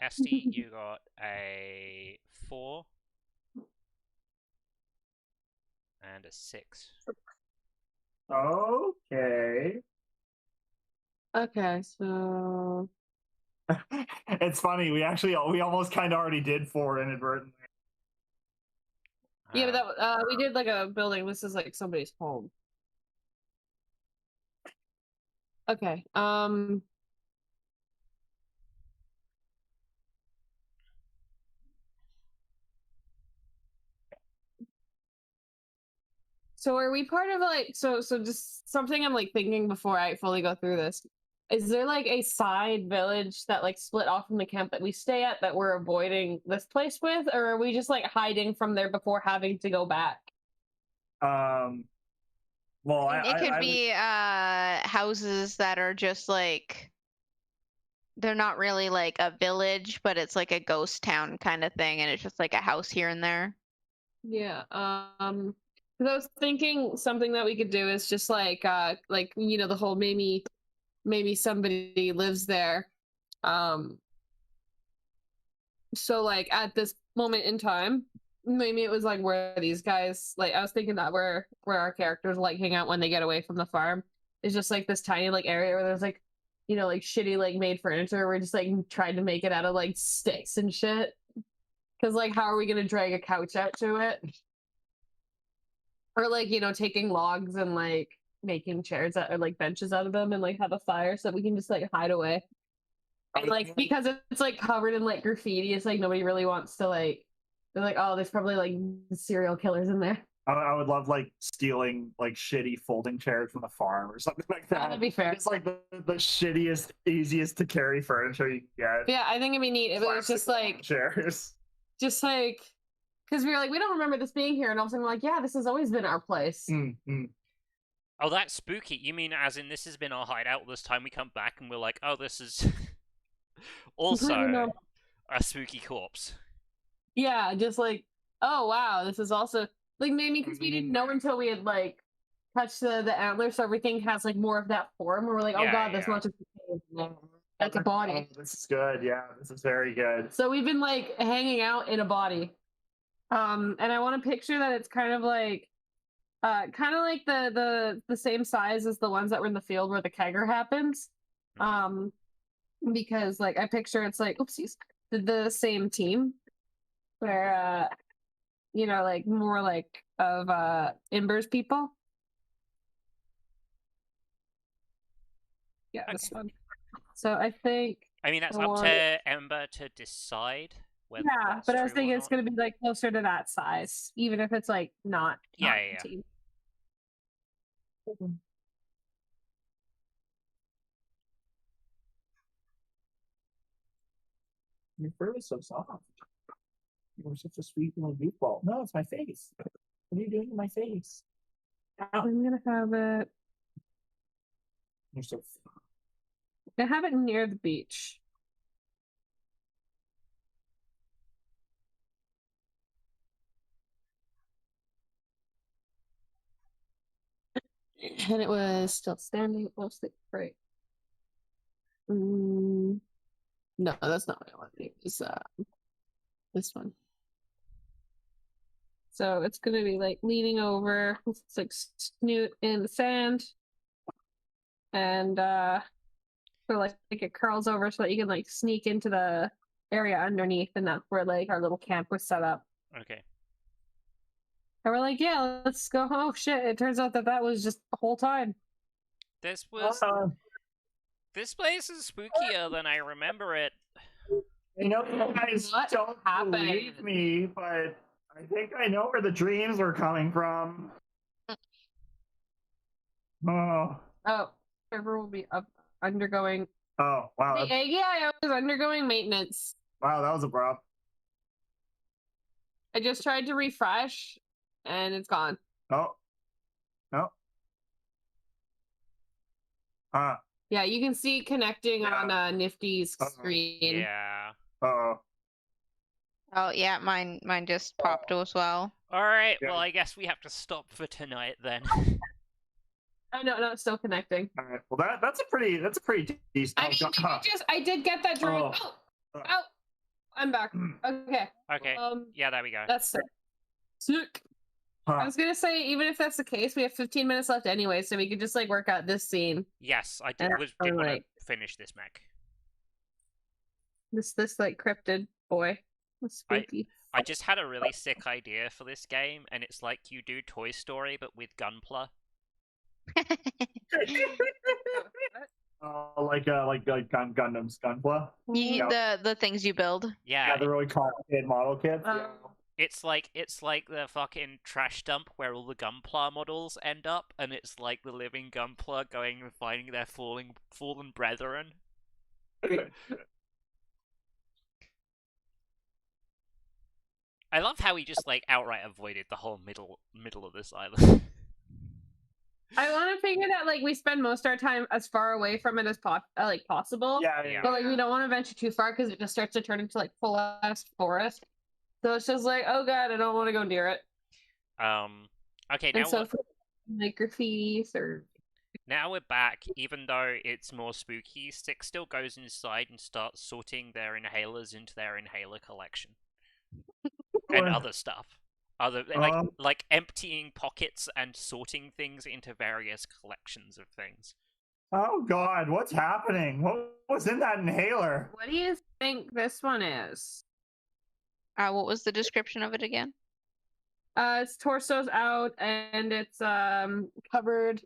Esty, you got a 4 and a 6.
Okay.
Okay, so
It's funny. We almost kind of already did 4 inadvertently.
yeah, but that we did like a building. This is like somebody's home. Okay. So are we part of like so just something I'm like thinking before I fully go through this. Is there like a side village that like split off from the camp that we stay at that we're avoiding this place with, or are we just like hiding from there before having to go back?
Well,
It could
I
be houses that are just like they're not really like a village, but it's like a ghost town kind of thing, and it's just like a house here and there.
Yeah. 'Cause I was thinking something that we could do is just like you know the whole maybe somebody lives there. So like at this moment in time, maybe it was like where these guys like I was thinking that where our characters like hang out when they get away from the farm is just like this tiny like area where there's like you know like shitty like made furniture. We're just like trying to make it out of like sticks and shit. Cause like how are we gonna drag a couch out to it? Or like, you know, taking logs and like making chairs out or like benches out of them and like have a fire so that we can just like hide away. And like because it's like covered in like graffiti, it's like nobody really wants to like they're like, oh, there's probably like serial killers in there.
I would love like stealing like shitty folding chairs from the farm or something like that.
That'd be fair.
It's like the shittiest, easiest to carry furniture you can get.
Yeah, I think it'd be neat if it was just like
chairs.
just like because we were like, we don't remember this being here, and all of a sudden we're like, yeah, this has always been our place.
Mm-hmm.
Oh, that's spooky. You mean as in this has been our hideout this time we come back and we're like, oh, this is also a spooky corpse.
Yeah, just like, oh wow, this is also like maybe because we didn't know until we had like touched the antler, so everything has like more of that form. Where we're like, oh
Yeah,
god, that's
yeah.
not just that's a body.
Oh, this is good. Yeah, this is very good.
So we've been like hanging out in a body, and I want to picture that it's kind of like the same size as the ones that were in the field where the kegger happens, because like I picture it's like oopsies the same team where you know like more like of Ember's people. Yeah, this one. So I think
I mean, that's up to Ember to decide whether
yeah,
that's
but I was
true or
thinking it's
not.
going to be like closer to that size, even if it's like not
Yeah,
the
yeah.
team.
Your fur is so soft. You're such a sweet little goofball. No, it's my face. What are you doing to my face?
I'm gonna have it.
You're so.
I have it near the beach. And it was still standing mostly great. No, that's not what I want to do. It's this one. So it's gonna be like leaning over, it's like snoot in the sand, and so like it curls over so that you can like sneak into the area underneath, and that's where like our little camp was set up.
Okay.
And we're like, yeah, let's go. Oh shit! It turns out that was just the whole time.
This was. This place is spookier than I remember it.
I know you guys
What
don't
happened?
believe me, but I think I know where the dreams are coming from. Oh.
Oh, Trevor will be undergoing.
Oh, wow.
The AGI was undergoing maintenance.
Wow, that was abrupt.
I just tried to refresh, and it's gone.
Oh. No.
Yeah, you can see connecting on Nifty's screen.
Yeah.
Uh-oh.
Oh yeah, mine just popped as well.
Alright,
Yeah.
well, I guess we have to stop for tonight then.
Oh no, it's still connecting.
All right. Well, that's a pretty decent.
I mean, I did get that drawing.
Oh.
Oh, I'm back. Okay.
Okay. Yeah, there we go.
That's sick. I was gonna say, even if that's the case, we have 15 minutes left anyway, so we could just like work out this scene.
Yes, I
And
did
I'm
want
like-
to finish this mech.
This like cryptid boy. That's spooky.
I just had a really sick idea for this game, and it's like you do Toy Story but with Gunpla.
Like Gundam's Gunpla.
The things you build.
Yeah,
Yeah, the really complicated model kits.
it's like the fucking trash dump where all the Gunpla models end up, and it's like the living Gunpla going and finding their fallen brethren. I love how he just like outright avoided the whole middle of this island.
I want to figure that like we spend most of our time as far away from it as possible.
Yeah.
But like we don't want to venture too far because it just starts to turn into like full ass forest. So it's just like, oh god, I don't want to go near it.
Okay,
And
now
so for, like graffitis or
now we're back. Even though it's more spooky, Stick still goes inside and starts sorting their inhalers into their inhaler collection and other stuff. Like emptying pockets and sorting things into various collections of things.
Oh god, what's happening? What was in that inhaler?
what do you think this one is?
What was the description of it again?
Its torso's out and it's covered.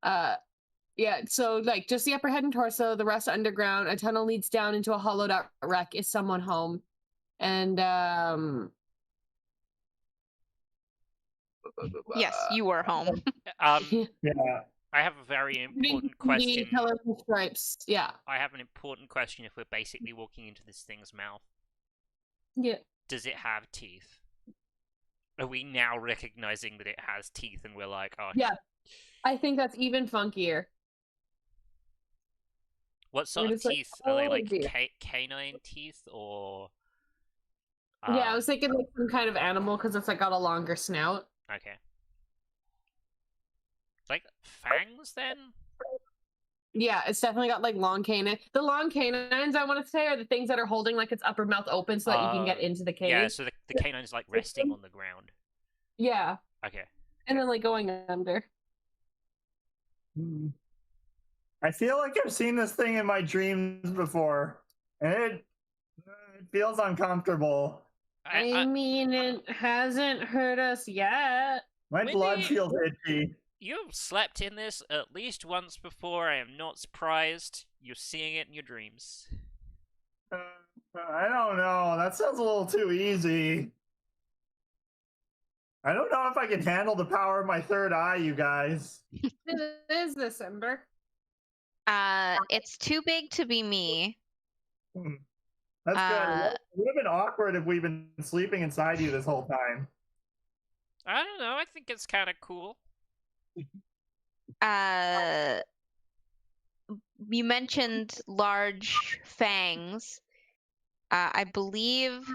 Yeah, so like just the upper head and torso, the rest underground. A tunnel leads down into a hollowed out wreck. Is someone home? And
Yes, you were home.
Yeah.
I have a very important question.
Colorful stripes. Yeah.
I have an important question. If we're basically walking into this thing's mouth,
Yeah.
does it have teeth? Are we now recognizing that it has teeth, and we're like, oh,
Yeah. I think that's even funkier.
what sort
We're
of
just like,
teeth? Are they
oh,
like
dear.
canine teeth or?
Yeah, I was thinking like some kind of animal because it's like got a longer snout.
Okay. Like fangs then?
Yeah, it's definitely got like long canine. The long canines, I want to say, are the things that are holding like its upper mouth open so that you can get into the cave.
Yeah, so the canine's like resting on the ground.
Yeah,
Okay.
and then like going under.
I feel like I've seen this thing in my dreams before, and it feels uncomfortable.
I mean, it hasn't hurt us yet.
My
Wendy!
blood feels itchy.
You've slept in this at least once before. I am not surprised. You're seeing it in your dreams.
I don't know. That sounds a little too easy. I don't know if I can handle the power of my third eye, you guys.
It is this Ember.
It's too big to be me.
That's good. It would have been awkward if we've been sleeping inside you this whole time.
I don't know. I think it's kind of cool.
You mentioned large fangs. I believe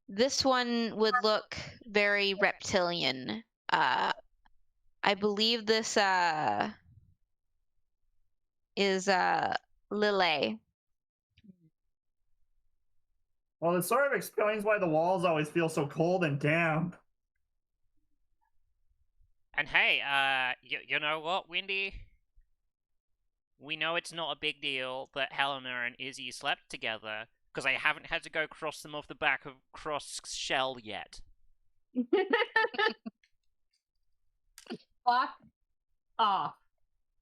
this one would look very reptilian. I believe this is Lille.
Well, this sort of explains why the walls always feel so cold and damp.
And hey, you know what, Windy? We know it's not a big deal that Helena and Izzy slept together, because I haven't had to go cross them off the back of Cross Shell yet.
Fuck off.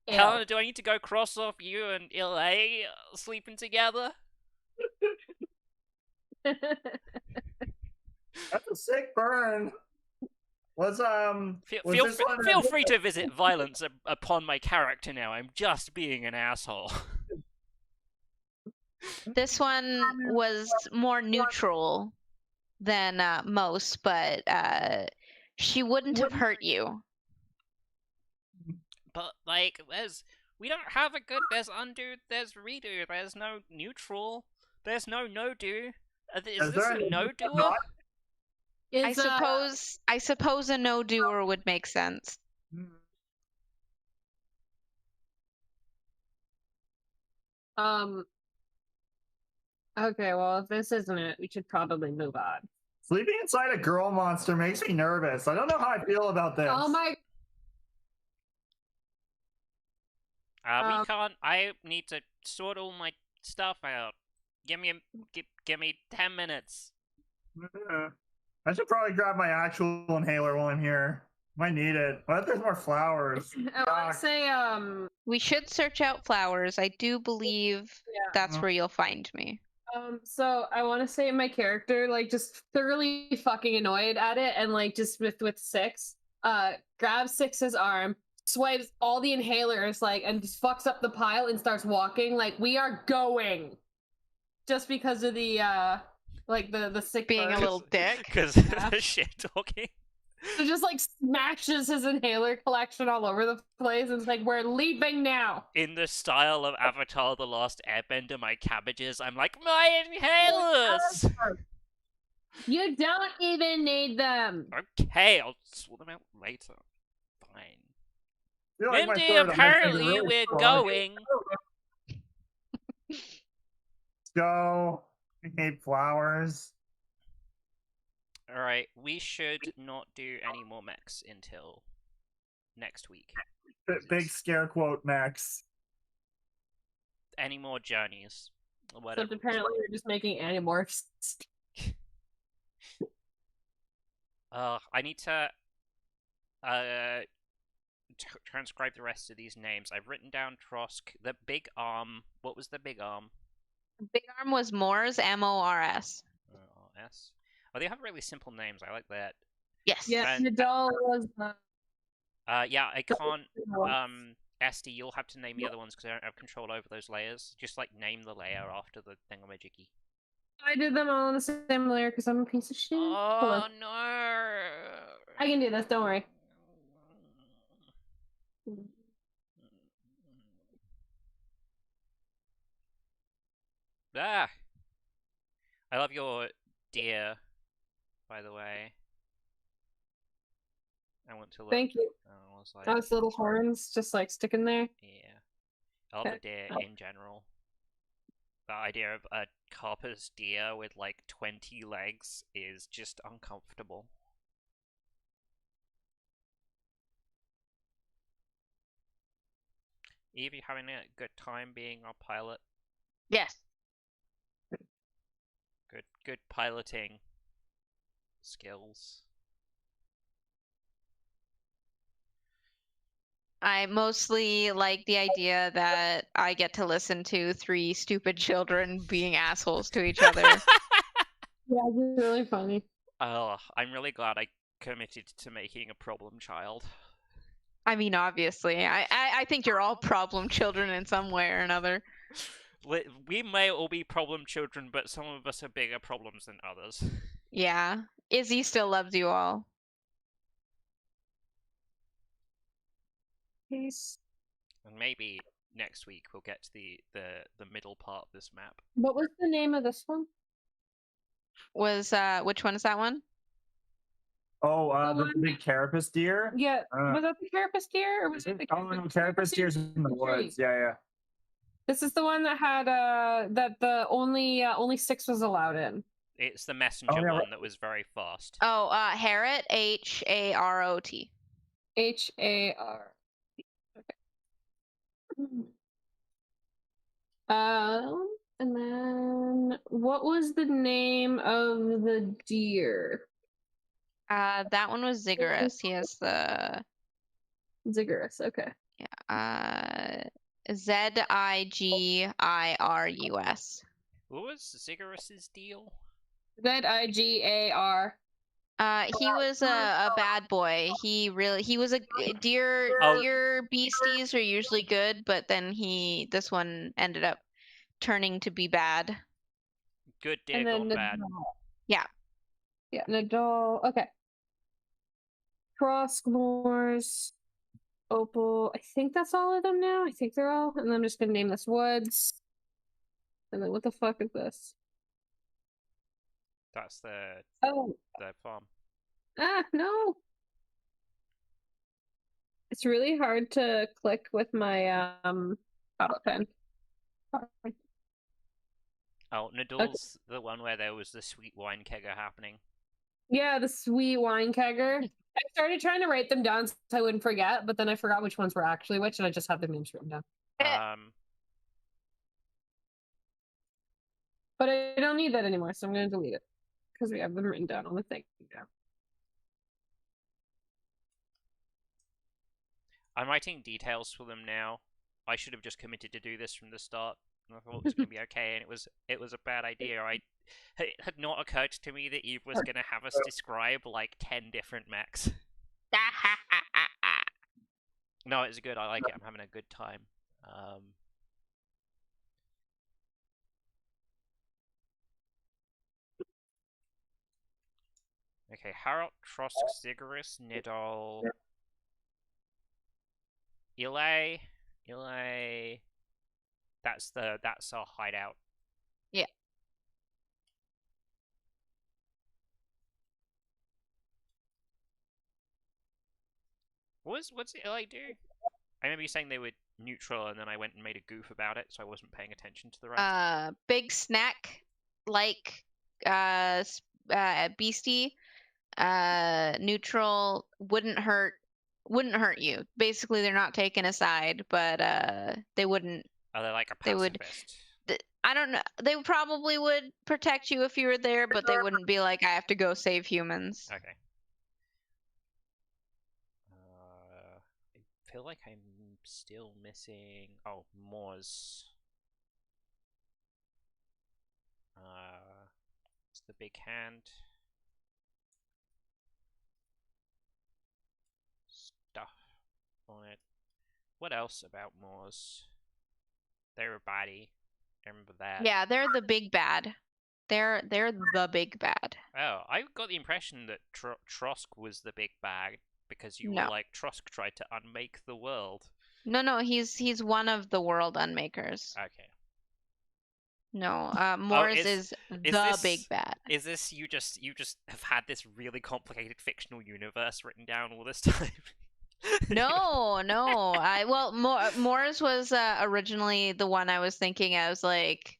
Ew.
Helena, do I need to go cross off you and Ilay sleeping together?
That's a sick burn. Was
Feel free to visit violence upon my character now. I'm just being an asshole.
This one was more neutral than most, but she wouldn't have hurt you.
But like, we don't have a good. There's undo. There's redo. There's no neutral. There's no do. Is this a no doer?
I suppose a no doer would make sense.
Okay, well, if this isn't it, we should probably move on.
Sleeping inside a girl monster makes me nervous. I don't know how I feel about this.
Oh my.
We can't. I need to sort all my stuff out. Give me 10 minutes.
I should probably grab my actual inhaler while I'm here. Might need it. What if there's more flowers?
I want to say,
We should search out flowers. I do believe that's where you'll find me.
So I want to say my character, like, just thoroughly fucking annoyed at it, and like just with Six, grabs Six's arm, swipes all the inhalers, like, and just fucks up the pile and starts walking. Like, we are going, just because of the like the sick
Being
bird.
a little dick.
Because the shit talking.
So just like smashes his inhaler collection all over the place, and it's like, we're leaving now.
In the style of Avatar: The Last Airbender, my cabbages, I'm like, my inhalers!
You don't even need them.
Okay, I'll sort them out later. Fine.
I feel like my
Mindy,
throat, I'm
apparently
really
we're
strong.
going.
Let's go. I hate flowers.
Alright, we should not do any more mechs until next week.
Big scare quote, Max.
Any more journeys. Whatever.
Except apparently we're just making animorphs.
I need to transcribe the rest of these names. I've written down Trosk, the big arm. What was the big arm?
Big Arm was Mors, M-O-R-S.
S. Oh, they have really simple names. I like that.
Yes.
Yeah,
And-
Nadal was.
Yeah, I can't. Esty, you'll have to name the other ones because I don't have control over those layers. Just like name the layer after the thingamajiggy.
I did them all on the same layer because I'm a piece of shit. Hold
Oh
on.
no!
I can do this. Don't worry.
Ah! I love your deer, by the way. I want to look.
Thank you.
I was like,
Those little horns just like sticking there.
yeah. I love the deer in general. The idea of a carpus deer with like 20 legs is just uncomfortable. Eve, you having a good time being our pilot?
Yes.
Good piloting skills.
I mostly like the idea that I get to listen to three stupid children being assholes to each other.
Yeah, it's really funny.
Oh, I'm really glad I committed to making a problem child.
I mean, obviously. I think you're all problem children in some way or another.
We may all be problem children, but some of us have bigger problems than others.
Yeah. Izzy still loves you all.
Peace.
And maybe next week we'll get to the middle part of this map.
What was the name of this one?
Was which one is that one?
Oh,
The
the
one-
big carapace deer?
Yeah,
Uh,
was that the carapace deer or was it the
Oh no, carapace deer's in the
tree?
woods. Yeah.
This is the one that had that the only 6 was allowed in.
It's the messenger
yeah,
one that was very fast.
Oh, Harrot, H-A-R-O-T.
H-A-R. Okay. And then what was the name of the deer?
That one was Ziggurat. He has the
Ziggurat. Okay.
Z-I-G-I-R-U-S.
What was Ziggurat's deal?
Z-I-G-A-R.
He was a bad boy. He was a deer.
Oh.
Deer beasties are usually good, but then this one ended up turning to be bad.
Good deer
And then
gone bad.
Yeah.
Yeah, Nadal. Okay. Crossmoors, Opal. I think that's all of them now. I think they're all. And then I'm just gonna name this Woods. And then what the fuck is this?
That's the
Oh,
farm.
no. It's really hard to click with my bottle pen.
Oh, Nadal's the one where there was the sweet wine kegger happening.
Yeah, the sweet wine kegger. I started trying to write them down so I wouldn't forget, but then I forgot which ones were actually which, and I just have their names written down. But I don't need that anymore, so I'm going to delete it because we have them written down on the thing.
I'm writing details for them now. I should have just committed to do this from the start. I thought it was going to be okay, and it was a bad idea. It had not occurred to me that Eve was going to have us describe like 10 different mechs. No, it's good. I like it. I'm having a good time. Okay, Harald, Trosk, Zigguris, Nidal, Ile. That's our hideout.
Yeah.
What's Ile do? I remember you saying they were neutral, and then I went and made a goof about it, so I wasn't paying attention to the rest.
Big snack, like beastie, neutral, wouldn't hurt you. Basically, they're not taking a side, but they wouldn't.
Are they like a
They would.
pacifist?
I don't know. They probably would protect you if you were there, but they wouldn't be like, I have to go save humans.
Okay. I feel like I'm still missing. Oh, Moors. It's the big hand. Stuff on it. What else about Moors? They're a baddie. I remember that.
Yeah, they're the big bad. They're the big bad.
Oh, I got the impression that Trosk was the big bad because you
No.
were like, Trosk tried to unmake the world.
No, he's one of the world unmakers.
Okay.
No, Moors is the big bad.
Is this you just have had this really complicated fictional universe written down all this time?
No. Moors was originally the one I was thinking. I was like,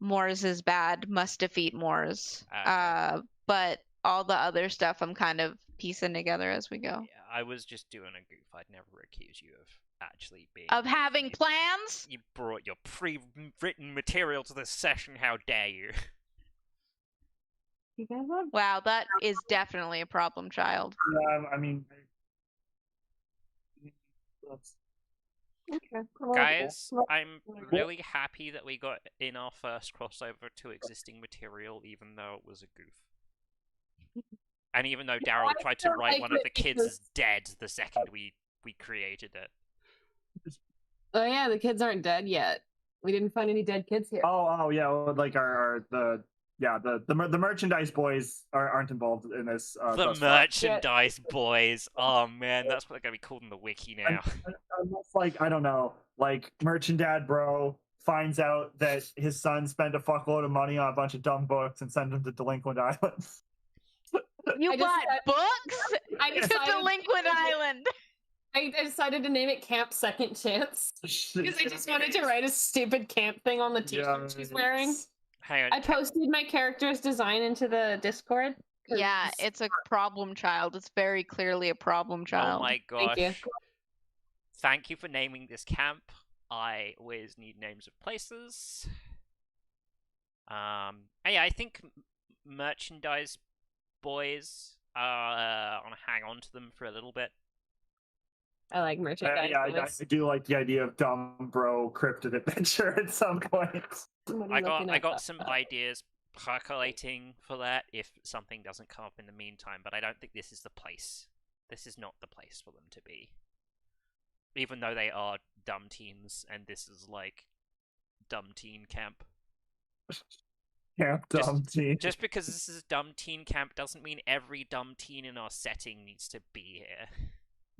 Moors is bad, must defeat Moors.
Okay.
But all the other stuff I'm kind of piecing together as we go.
Yeah, I was just doing a goof. I'd never accuse you of actually being...
Of having plans?
You brought your pre-written material to this session, how dare you?
Wow, that is definitely a problem child.
I mean...
Okay.
Guys, I'm really happy that we got in our first crossover to existing material, even though it was a goof. And even though Daryl tried to write one of the kids as dead the second we created it.
Oh yeah, the kids aren't dead yet. We didn't find any dead kids here.
Oh yeah, like the merchandise boys aren't involved in this.
The merchandise boys. Oh man, that's what they're gonna be called in the wiki now.
Almost like, I don't know, like Merchandad Bro finds out that his son spent a fuckload of money on a bunch of dumb books and sends him to Delinquent Island.
You bought books? To Delinquent Island.
I decided to name it Camp Second Chance because I just wanted to write a stupid camp thing on the t-shirt she's wearing.
Hang on.
I posted my character's design into the Discord.
Yeah, it's a problem child. It's very clearly a problem child.
Oh my gosh.
Thank you.
Thank you for naming this camp. I always need names of places. Yeah, I think merchandise boys. I want to hang on to them for a little bit.
I like merchandise.
I do like the idea of dumb bro cryptid adventure at some point.
I got some ideas percolating for that if something doesn't come up in the meantime, but I don't think this is the place. This is not the place for them to be. Even though they are dumb teens, and this is like dumb teen camp.
Camp dumb teen.
Just because this is dumb teen camp doesn't mean every dumb teen in our setting needs to be here.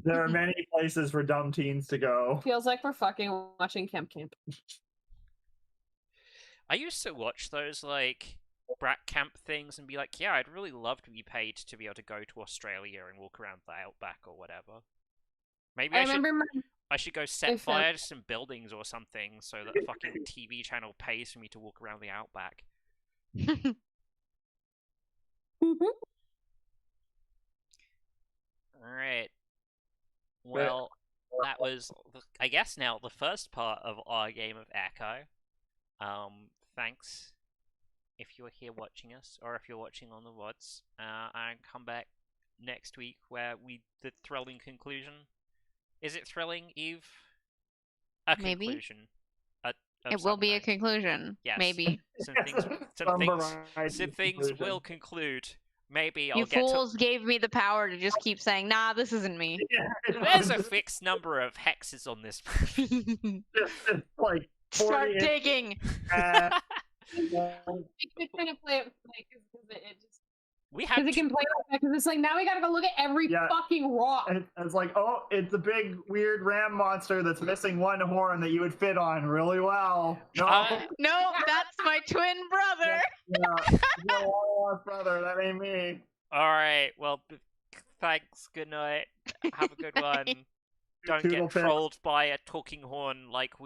There are many places for dumb teens to go.
Feels like we're fucking watching Camp.
I used to watch those like brat camp things and be like, yeah, I'd really love to be paid to be able to go to Australia and walk around the outback or whatever. Maybe I should go set
If,
fire to some buildings or something so that the fucking TV channel pays for me to walk around the outback. Alright. Well, that was, I guess now, the first part of our game of Ech0. Thanks if you're here watching us, or if you're watching on the VODs. And come back next week where the thrilling conclusion. Is it thrilling, Eve? A
Maybe.
conclusion.
It will be a conclusion.
Yes.
Maybe.
Some things will conclude. Maybe I'll
You
get
fools gave me the power to just keep saying, nah, this isn't me.
There's a fixed number of hexes on this.
It's like 40
Start digging.
It kind of play it like it just
We have
because it can play it because it's like now we gotta go look at every fucking rock.
And it's like, oh, it's a big weird ram monster that's missing one horn that you would fit on really well. No,
No, that's my twin brother.
no, brother, that ain't me.
All right. Well, thanks. Good night. Have a good one. Don't
Toodle
get
pip.
trolled by a talking horn like we